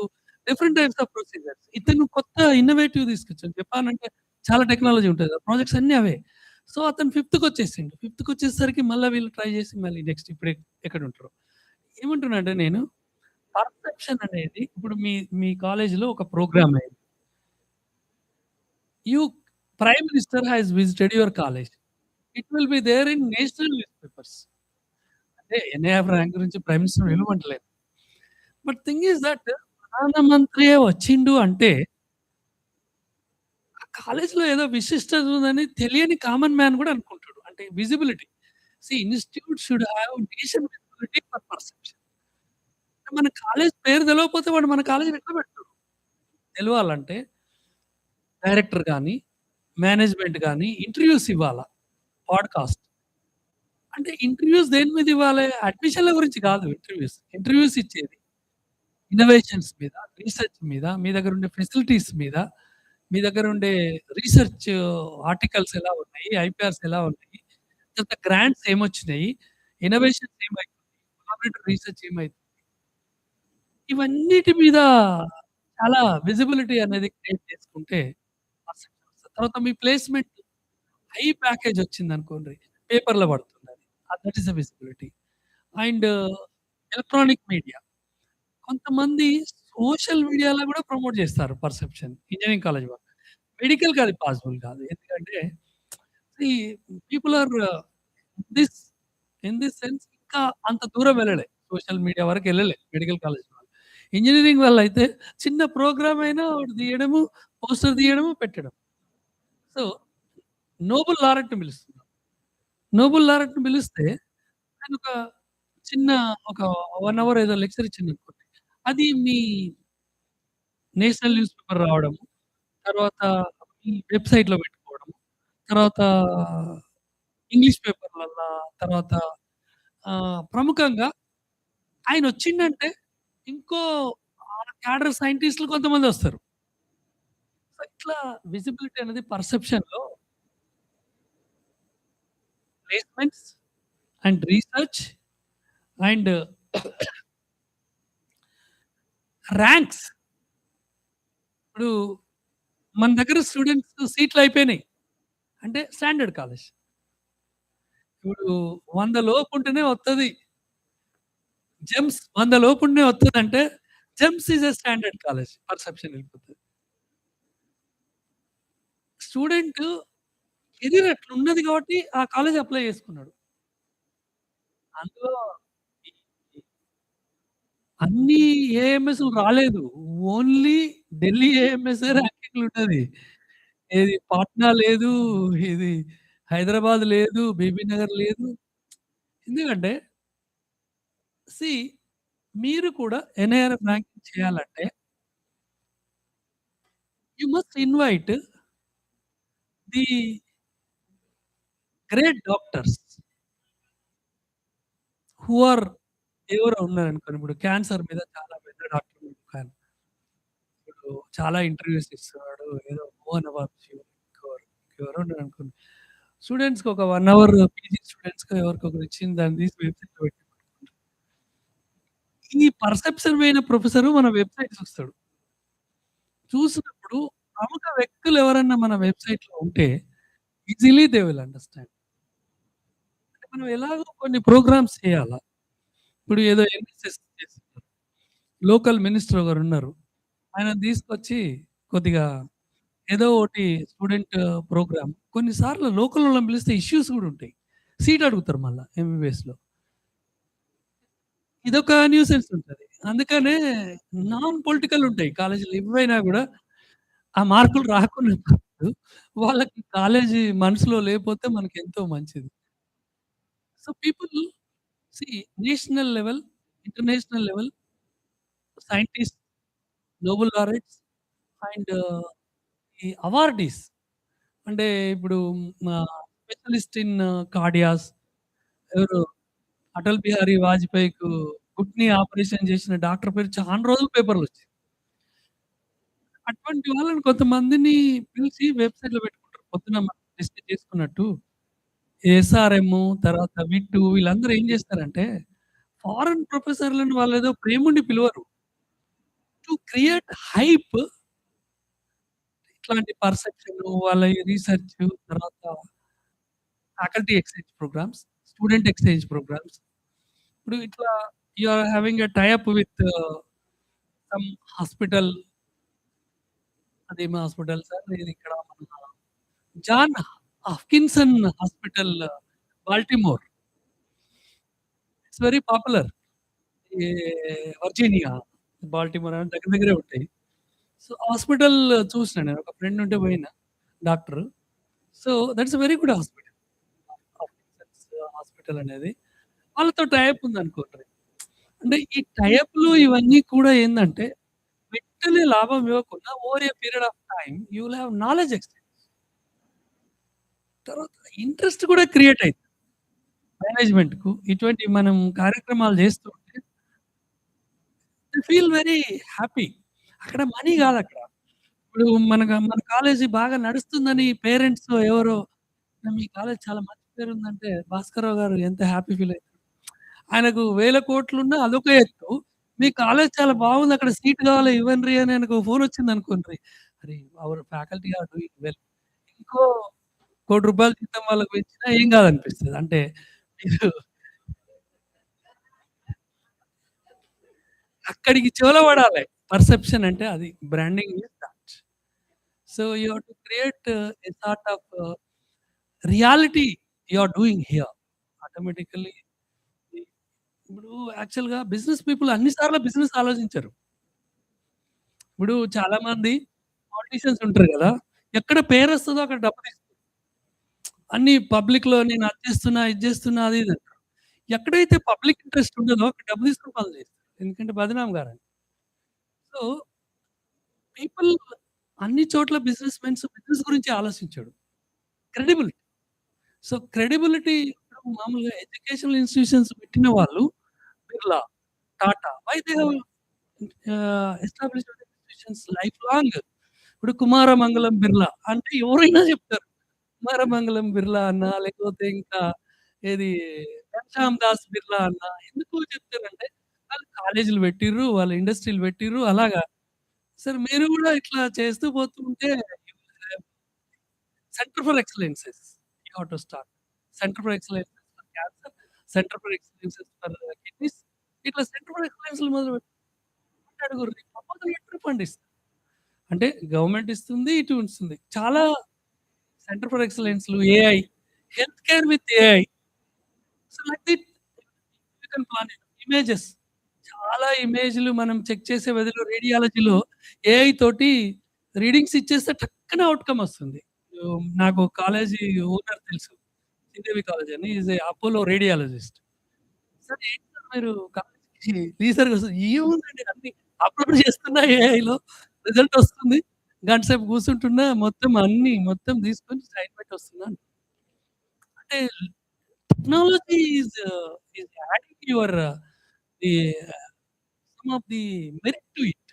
different types of procedures. ఇతను కొత్త ఇన్నోవేటివ్ తీసుకొచ్చాడు. జపాన్ అంటే చాలా టెక్నాలజీ ఉంటది. ఆ ప్రాజెక్ట్స్ అన్నీ అవే. సో, అతను ఫిఫ్త్‌కొచ్చేసిండు. ఫిఫ్త్‌కొచ్చేసరికి మళ్ళా వీళ్ళు ట్రై చేసి మళ్ళీ నెక్స్ట్ ఇప్పుడు ఎక్కడుంటరో. ఏమంటున్నా అంటే నేను పర్సెప్షన్ అనేది ఇప్పుడు మీ కాలేజ్‌లో ఒక ప్రోగ్రామ్ అయింది. You prime minister has visited your college. It will be there in national newspapers. అంటే ఎన్ఐఆర్ ర్యాంక్ గురించి ప్రైమ్ మినిస్టర్ వినమంటలేదు. బట్ థింగ్ ఈస్ దట్ ప్రధానమంత్రియే వచ్చిండు అంటే, ఆ కాలేజ్‌లో ఏదో విశిష్టత ఉందని తెలియని కామన్ మ్యాన్ గూడా అనుకుంటాడు. అంటే visibility. Institute should have decent visibility for perception. మన కాలేజ్ పేరు తెలవకపోతే వాడు మన కాలేజ్‌ని ఎట్లా పెడతాడు? తెలవాలంటే డైరెక్టర్ గాని, మేనేజ్‌మెంట్ గాని ఇంటర్‌వ్యూస్ ఇవ్వాలా. పాడ్‌కాస్ట్. అంటే ఇంటర్‌వ్యూస్ దేని మీద ఇవ్వాలి? అడ్మిషన్‌ల గురించి కాదు ఇంటర్‌వ్యూస్. ఇంటర్‌వ్యూస్ ఇచ్చేది ఇన్నోవేషన్స్ మీద, రీసెర్చ్ మీద, మీ దగ్గర ఉండే ఫెసిలిటీస్ మీద, మీ దగ్గర ఉండే రీసెర్చ్ ఆర్టికల్స్ ఎలా ఉన్నాయి? ఐపీఆర్స్ ఎలా ఉన్నాయి? తర్వాత గ్రాంట్స్ ఏమొచ్చినాయి? ఇన్నోవేషన్స్ ఏమైతుంది? కొలాబరేటివ్ రీసెర్చ్ ఏమైతుంది? ఇవన్నిటి మీద చాలా విజిబిలిటీ అనేది క్రియేట్ చేసుకుంటే పర్సెప్షన్ వస్తది. తర్వాత మీ ప్లేస్‌మెంట్ హై ప్యాకేజ్ వచ్చిందనుకోండి. పేపర్‌లో పడుతుందది. That is the visibility. And electronic media. కొంతమంది సోషల్ మీడియాలో గూడా ప్రమోట్ జేస్తారు పర్సెప్షన్. ఇంజినీరింగ్ కాలేజ్ వాళ్ళు. మెడికల్‌కి అది పాసిబుల్ కాదు. ఎందుకంటే see people are this in this sense ఇంకా అంత దూరం వెళ్ళలే. సోషల్ మీడియా వరకెళ్ళలే మెడికల్ కాలేజ్ వాళ్ళు. ఇంజినీరింగ్ వాళ్ళైతే చిన్న ప్రోగ్రామ్ అయినా ఒకటి తీయడము, పోస్టర్ తీయడము, పెట్టడం. సో, నోబుల్ లారెట్‌ని పిలుస్తున్నారు. నోబుల్ లారెట్‌ని పిలిస్తే ఆయనొక చిన్న ఒక 1 అవర్ ఏదో లెక్చర్ ఇచ్చిండనుకోండి. అది మీ నేషనల్ న్యూస్ పేపర్ రావడము, తర్వాత మీ వెబ్‌సైట్‌లో పెట్టుకోవడం, తర్వాత ఇంగ్లీష్ పేపర్‌లల్లా, తర్వాత ప్రముఖంగా ఆయనొచ్చిండంటే ఇంకో క్యాడర్ సైంటిస్ట్‌లు కొంతమందొస్తారు. సో, ఇట్లా విజిబిలిటీ అనేది పర్సెప్షన్‌లో placements and research and ranks. ఇప్పుడు మన దగ్గర స్టూడెంట్స్ సీట్లయిపోయినాయి. అంటే స్టాండర్డ్ కాలేజ్. ఇప్పుడు 100 లోపుంటేనే వత్తది. జెమ్స్ 100 లోపుంటే వత్తదంటే GEMS is a standard college. Perception ఎళ్ళిపోతది. స్టూడెంట్ కెరీర్ అట్లున్నది కాబట్టి ఆ కాలేజ్ అప్లై చేసుకున్నాడు. అందులో ఈ ఈ అన్ని ఏఎంఎస్‌లు రాలేదు. ఓన్లీ ఢిల్లీ ఏఎంఎస్సే ర్యాంకింగ్‌లున్నది. ఏది పాట్నా లేదు, ఇది హైదరాబాద్ లేదు, బీబీనగర్ లేదు. ఎందుకంటే సీ మీరు కూడా ఎన్ఐఆర్ఎఫ్ ర్యాంకింగ్ చేయాలంటే you must invite the great doctors who are ఎవరో ఉన్నారనుకోండి. ఇప్పుడు క్యాన్సర్ మీద చాలా పెద్ద డాక్టర్ ఒకాయన. ఇప్పుడు చాలా ఇంటర్వ్యూస్ ఇస్తున్నాడు. ఏదో మోహన్ బాబు ఇంకెవరో ఉన్నారనుకోండి. స్టూడెంట్స్‌కి ఒక 1 అవర్ పీజీ స్టూడెంట్స్‌కో ఎవరికొకరు ఇచ్చిన దాన్ని తీసి వెబ్‌సైట్‌లో పెట్టి ఈ పర్సెప్షన్ పోయిన ప్రొఫెసరు మన వెబ్‌సైట్ చూస్తాడు. చూసినప్పుడు ప్రముఖ వ్యక్తులు ఎవరన్నా మన వెబ్‌సైట్‌లో ఉంటే ఈజిలీ దే విల్ అండర్‌స్టాండ్. అంటే మనం ఎలాగో కొన్ని ప్రోగ్రామ్స్ చేయాలా. ఇప్పుడు ఏదో ఎన్ఎస్ఎస్ చేస్తున్నారు. లోకల్ మినిస్టర్ ఒకరున్నారు. ఆయనని తీసుకొచ్చి కొద్దిగా ఏదో ఒకటి స్టూడెంట్ ప్రోగ్రామ్ కొన్ని సార్లు లోకలోళ్ళని పిలిస్తే ఇష్యూస్ గూడా ఉంటాయి. సీట్ అడుగుతారు మళ్ళా ఎంబీబీఎస్‌లో. ఇదొక న్యూసెన్స్ ఉంటది. అందుకనే నాన్ పొలిటికల్ ఉంటాయి కాలేజీలో ఇవ్వైనా గూడా ఆ మార్కులు రాకున్నా పర్లేదు. వాళ్ళకి కాలేజీ మనసులో లేపోతే మనకెంతో మంచిది. So, people see national level, international level scientist, Nobel laureates and ఈ అవార్డీస్ అంటే ఇప్పుడు స్పెషలిస్ట్ ఇన్ కార్డియాస్ ఎవరు అటల్ బిహారీ వాజ్‌పేయికు కిడ్నీ ఆపరేషన్ చేసిన డాక్టర్ పేరు చానా రోజులు పేపర్‌లొచ్చింది. అటువంటి వాళ్ళని కొంతమందిని పిలిచి వెబ్‌సైట్‌లో పెట్టుకుంటారు. పొద్దున మనం డిస్కస్ చేసుకున్నట్టు ఎస్ఆర్‌ఎం తర్వాత విట్టు వీళ్ళందరూ ఏం చేస్తారంటే ఫారెన్ ప్రొఫెసర్‌లని వాళ్ళేదో ప్రేముండి పిలవరు. టు క్రియేట్ హైప్ ఇట్లాంటి పర్సెప్షను వాళ్ళ ఈ రిసర్చ్ తర్వాత faculty exchange programmes, student exchange programmes. ఇప్పుడు ఇట్లా you are having a tie up with some hospital అదేం హాస్పిటల్ సార్ ఇది ఇక్కడ మన John Hopkinson hospital Baltimore. It's very popular. ఈ వర్జీనియా, బాల్టిమోర్ అని దగ్గర దగ్గరే ఉంటాయి. సో, హాస్పిటల్ చూసిన నేను. ఒక ఫ్రెండ్ ఉంటే పోయినా doctor. So, that's a very good hospital. Hopkinsons hospital అనేది. వాళ్ళతో టై అప్ ఉందనుకోండి. అంటే ఈ టై అప్‌లు ఇవన్నీ కూడా ఏందంటే వెంటనే లాభం ఇవ్వకుండా over a period of time you will have knowledge exchange. తర్వాత ఇంట్రెస్ట్ కూడా క్రియేట్ అయితది. మేనేజ్‌మెంట్‌కు ఇటువంటి మనం కార్యక్రమాలు చేస్తూ ఉంటే దే ఫీల్ వెరీ హ్యాపీ. అక్కడ మనీ గాదక్కడ. ఇప్పుడు మన కాలేజీ బాగా నడుస్తుందని పేరెంట్స్ ఎవరో మీ కాలేజ్ చాలా మంచి పేరుందంటే భాస్కర్‌రావు గారు ఎంత హ్యాపీ ఫీల్ అయితారు. ఆయనకు వేల కోట్లున్నా అదొక ఎత్తు. మీ కాలేజ్ చాలా బాగుంది. అక్కడ సీట్ కావాలి ఇవ్వండ్రి అని ఆయనకు ఫోనొచ్చిందనుకోండి. అరే! Our faculty are doing well. ఇంకో రూ. 1,00,00,000 జీతం వాళ్ళకి పెంచినా ఏం కాదనిపిస్తది. అంటే మీరు అక్కడికి చెవులో పడాలి. పర్సెప్షన్ అంటే అది. Branding is that. So, you have to create a sort of reality you are doing here. Automatically ఇప్పుడు యాక్చువల్‌గా బిజినెస్ పీపుల్ అన్ని సార్లు బిజినెస్ ఆలోచించరు. ఇప్పుడు చాలామంది పాలిటీషియన్స్ ఉంటారు గదా! ఎక్కడ పేరొస్తదో అక్కడ డబ్బు అన్నీ పబ్లిక్‌లో నేను అది చేస్తున్నా, ఇది చేస్తున్నా అది ఇది అంటారు. ఎక్కడైతే పబ్లిక్ ఇంట్రెస్ట్ ఉండదో అక్కడ డబ్బు తీసుకొని పనులు చేస్తారు. ఎందుకంటే బదనాం గారని. సో, పీపుల్ అన్ని చోట్ల బిజినెస్ మెన్స్ బిజినెస్ గురించి ఆలోచించడు. క్రెడిబిలిటీ. సో, క్రెడిబిలిటీ ఇప్పుడు మామూలుగా ఎడ్యుకేషనల్ ఇన్‌స్టిట్యూషన్స్ పెట్టిన వాళ్ళు Birla, Tata why they have established institutions life long. ఇప్పుడు కుమారమంగళం బిర్లా అంటే ఎవరైనా చెప్తారు. కుమారమంగళం బిర్లా అన్నా, లేకపోతే ఇంకా ఏది ఘనశ్యామ్ దాస్ బిర్లా అన్నా ఎందుకు చెప్తారంటే, వాళ్ళు కాలేజీలు పెట్టిర్రు, వాళ్ళు ఇండస్ట్రీలు పెట్టిర్రు అలాగా. సరే మీరు గూడా ఇట్లా చేస్తూ పోతుంటే centre for excellences you have to start. Centre for excellences for cancer, centre for excellences for kidneys ఇట్లా సెంటర్ ఫర్ ఎక్సలెన్స్‌లు మొదలుపెట్టి అడుగుర్రి ప్రపోజల్ లెటర్ ఫండ్ ఇస్తారు. అంటే గవర్నమెంట్ ఇస్తుంది, ఇటు ఇస్తుంది. చాలా సెంటర్ ఫర్ ఎక్సలెన్స్‌లు AI, health care with AI. So, like that you can plan it. Images చాలా ఇమేజ్‌లు మనం చెక్ చేసే బదులు రేడియాలజీలో ఏఐ తోటి రీడింగ్స్ ఇచ్చేస్తే టక్కన ఔట్‌కమ్ వస్తుంది. నాకు కాలేజీ ఓనర్ తెలుసు. శ్రీదేవి కాలేజ్ అని. Is a Apollo radiologist. Sir ఏంటి సార్ మీరు కాలేజ్‌కి లీజర్‌గా ఏముందండి అన్ని అప్‌లోడ్ చేస్తున్నా ఏఐలో రిజల్ట్ వస్తుంది. గంట సేపు కూర్చుంటున్నా మొత్తం అన్నీ మొత్తం తీసుకొని సైన్ పెట్టి వస్తున్నాను. అంటే technology is adding your the some of the merit to it.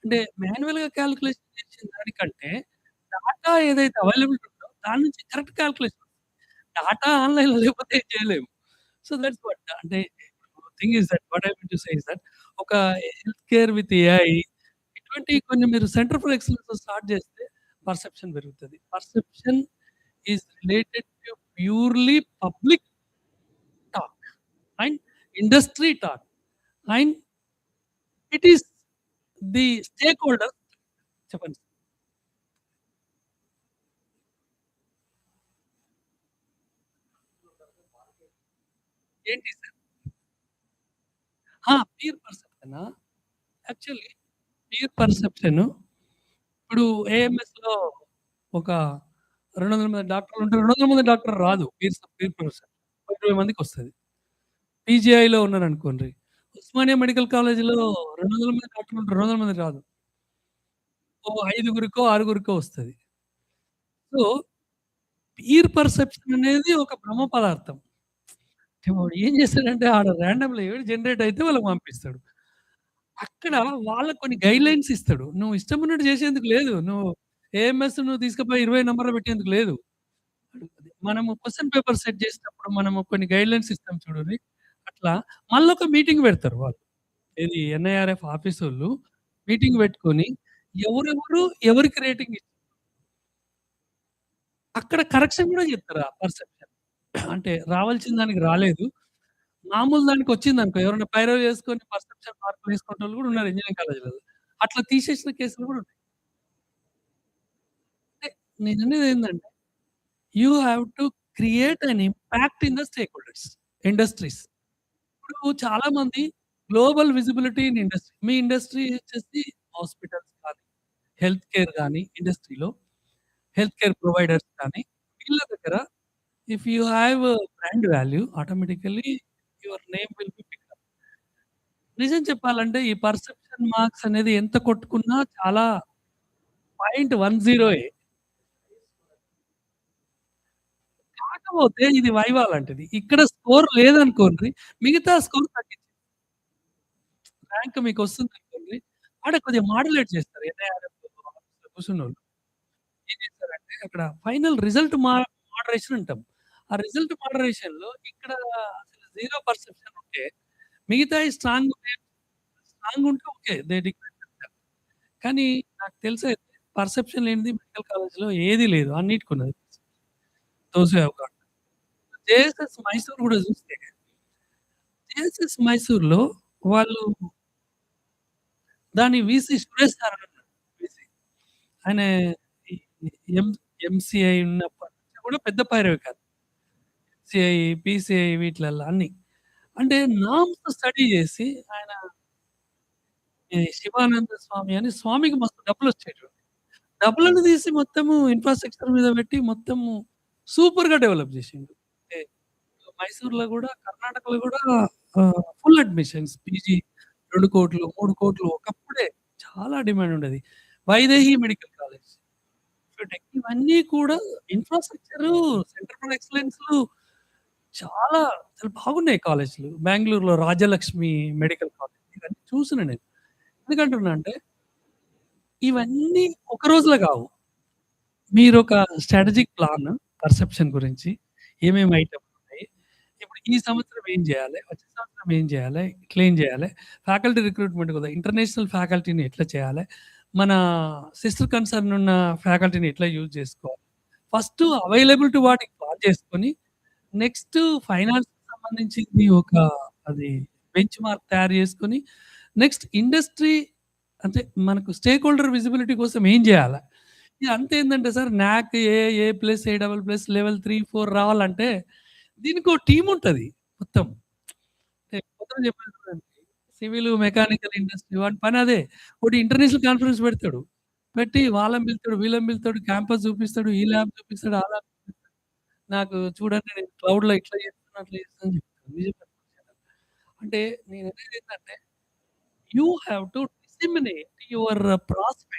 అంటే మాన్యువల్‌గా కాలిక్యులేషన్ చేసిన దానికంటే డాటా ఏదైతే అవైలబిలిటీ ఉందో దాని నుంచి కరెక్ట్ కాలిక్యులేషన్. డాటా ఆన్‌లైన్‌లో లేకపోతే ఏం చేయలేము. సో, దట్స్ వాట్ అంటే thing is that what I mean to say is that ఒక హెల్త్ కేర్ విత్ ఏఐ ఇటువంటి కొన్ని మీరు సెంటర్ ఫర్ ఎక్సలెన్స్ స్టార్ట్ చేస్తే పర్సెప్షన్ పెరుగుతది. Perception is related to purely public talk and industry talk and it is the stakeholder చెప్పండి. ఏంటి sir? Peer పర్సెప్షనా? Actually peer perception ఇప్పుడు ఏఎంఎస్‌లో ఒక 200 మంది డాక్టర్లుంటే 200 మంది డాక్టర్ రాదు. Peer person. 20 మందికొస్తది. పీజీఐలో ఉన్నారనుకోండి. ఉస్మానియా మెడికల్ కాలేజ్‌లో 200 మంది డాక్టర్లుంటే 200 మంది రాదు. ఐదుగురికో, ఆరుగురికో వస్తది. సో, పీర్ పర్సెప్షన్ అనేది ఒక భ్రమ పదార్థం. వాడు ఏం చేస్తాడంటే ఆడ రాండమ్‌లో ఏదో జనరేట్ అయితే వాళ్ళకి పంపిస్తాడు. అక్కడ వాళ్ళకి కొన్ని గైడ్‌లైన్స్ ఇస్తాడు. నువ్వు ఇష్టం ఉన్నట్టు చేసేందుకు లేదు. ఏఎంఎస్ నువ్వు తీసుకుపోయి 20 నంబర్‌లో పెట్టేందుకు లేదు. మనము క్వెషన్ పేపర్ సెట్ చేసేటప్పుడు మనము కొన్ని గైడ్‌లైన్స్ ఇస్తాం చూడండి. అట్లా మళ్ళొక మీటింగ్ పెడతారు వాళ్ళు. ఏది ఎన్ఐఆర్ఎఫ్ ఆఫీసోళ్ళు మీటింగ్ పెట్టుకొని ఎవరెవరు ఎవరికి రేటింగ్ అక్కడ కరెక్షన్ గూడా చెప్తారు ఆ పర్సెప్షన్. అంటే రావాల్సిన దానికి రాలేదు. మామూలు దానికొచ్చిందనుకో ఎవరైనా పైరవి చేసుకొని పర్సెప్షన్ మార్కులు వేసుకునేటోళ్ళు గూడా ఉన్నారు ఇంజినీరింగ్ కాలేజ్‌లలో. అట్లా తీసేసిన కేసులు గూడా ఉన్నాయి. అంటే నేననేదేందంటే you have to create an impact in the stakeholders. Industries. ఇప్పుడు చాలా మంది గ్లోబల్ విజిబిలిటీ ఇన్ ఇండస్ట్రీ. మీ ఇండస్ట్రీ వచ్చేసి హాస్పిటల్స్ కానీ, హెల్త్ కేర్ గాని ఇండస్ట్రీలో హెల్త్ కేర్ ప్రొవైడర్స్ కానీ వీళ్ళ దగ్గర if you have brand value automatically your name will be picked up. నిజం చెప్పాలంటే ఈ పర్సెప్షన్ మార్క్స్ అనేది ఎంత కొట్టుకున్నా చాలా 0.10 కాకపోతే ఇది వైవా లాంటిది. ఇక్కడ స్కోర్ లేదనుకోండి మిగతా స్కోర్ తగ్గిచ్చి ర్యాంక్ మీకొస్తుందనుకోండి, ఆడ కొద్దిగా మాడ్యులేట్ చేస్తారు. ఎన్ఐఆర్ఎఫ్ ఆఫీస్‌లో కూర్చున్నోళ్ళు. ఏం చేస్తారంటే అక్కడ ఫైనల్ రిజల్ట్ మోడరేషన్ అంటాం. ఆ రిజల్ట్ మోడరేషన్‌లో ఇక్కడ అసలు 0 పర్సెప్షన్ ఉంటే మిగతాయి స్ట్రాంగ్ ఉంటే ఓకే. They declare themselves. కానీ నాకు తెలిసైతే పర్సెప్షన్ లేనిది మెడికల్ కాలేజ్‌లో ఏది లేదు. అన్నిటికున్నది. Those who have got. JSS Mysore గూడా చూస్తే జేఎస్ఎస్ మైసూర్‌లో వాళ్ళు దాన్ని వీసీ సురేష్ సార్ అని ఉన్నాడు. వీసీ. ఆయన ఈ ఎం ఎంసీఐ ఉన్నప్పటి నుంచి కూడా పెద్ద పైరవి. సీఐ, పీసీఐ వీటిలల్ల అన్ని. అంటే నామ్స్ స్టడీ జేసి ఆయన ఈ శివానంద స్వామి అని స్వామికి మస్తు డబ్బులొచ్చేటివి. డబ్బులను తీసి మొత్తము ఇన్‌ఫ్రాస్ట్రక్చర్ మీద పెట్టి మొత్తము సూపర్‌గా డెవలప్ జేసిండు. అంటే మైసూర్‌లో గూడా, కర్ణాటకలో గూడా ఫుల్ అడ్మిషన్స్ పీజీ 2,00,00,000, 3,00,00,000 ఒకప్పుడే చాలా డిమాండ్ ఉండేది. వైదేహి మెడికల్ కాలేజ్, ఫిటెక్ ఇవన్నీ కూడా ఇన్‌ఫ్రాస్ట్రక్చరు, సెంటర్ ఫర్ ఎక్సలెన్స్‌లు చాలా చాలా బాగున్నాయి కాలేజ్‌లు. బెంగుళూరులో రాజలక్ష్మి మెడికల్ కాలేజ్ ఇవన్నీ చూసిన నేను. ఎందుకంటున్నా అంటే ఇవన్నీ ఒక రోజులో గావు. మీరొక స్ట్రాటజిక్ ప్లాన్ పర్సెప్షన్ గురించి ఏమేమి ఐటెమ్లున్నాయి. ఇప్పుడు ఈ సంవత్సరం ఏం జేయాలి? వచ్చే సంవత్సరం ఏం జేయాలి? ఇట్లా ఏం జేయాలి? ఫ్యాకల్టీ రిక్రూట్‌మెంట్ కూడా ఇంటర్నేషనల్ ఫ్యాకల్టీని ఎట్లా చేయాలి? మన సిస్టర్ కన్సర్న్ ఉన్న ఫ్యాకల్టీని ఎట్లా యూజ్ జేసుకోవాలి? ఫస్ట్ అవైలబిలిటీ వాటికి ప్లాన్ చేసుకొని నెక్స్ట్ ఫైనాన్స్‌కి సంబంధించింది ఒక అది బెంచ్ మార్క్ తయారు చేసుకొని, నెక్స్ట్ ఇండస్ట్రీ అంటే మనకు స్టేక్ హోల్డర్ విజిబిలిటీ కోసం ఏం జేయాలా? ఇదంతా ఏందంటే సార్ నాక్ ఏ, ఏ ప్లస్, ఏ డబుల్ ప్లస్ లెవెల్ 3, 4 రావాలంటే దీనికో టీమ్ ఉంటది మొత్తం. అంటే కొత్తగా చెప్పాను చూడండి. సివిల్, మెకానికల్ ఇండస్ట్రీ వాడి పని అదే. ఒకటి ఇంటర్నేషనల్ కాన్ఫరెన్స్ పెడతాడు. పెట్టి వాళ్ళని పిలుస్తాడు, వీళ్ళని పిలుస్తాడు, క్యాంపస్ చూపిస్తాడు, ఈ ల్యాబ్ చూపిస్తాడు, ఆ ల్యాబ్ చూపిస్తాడు. నాకు చూడండి నేను క్లౌడ్‌లో ఇట్లా చేస్తున్నా, అట్లా చేస్తున్నా అని చెప్తాను. నిజంగా. అంటే నేననేదేంటంటే you have to disseminate your prospect.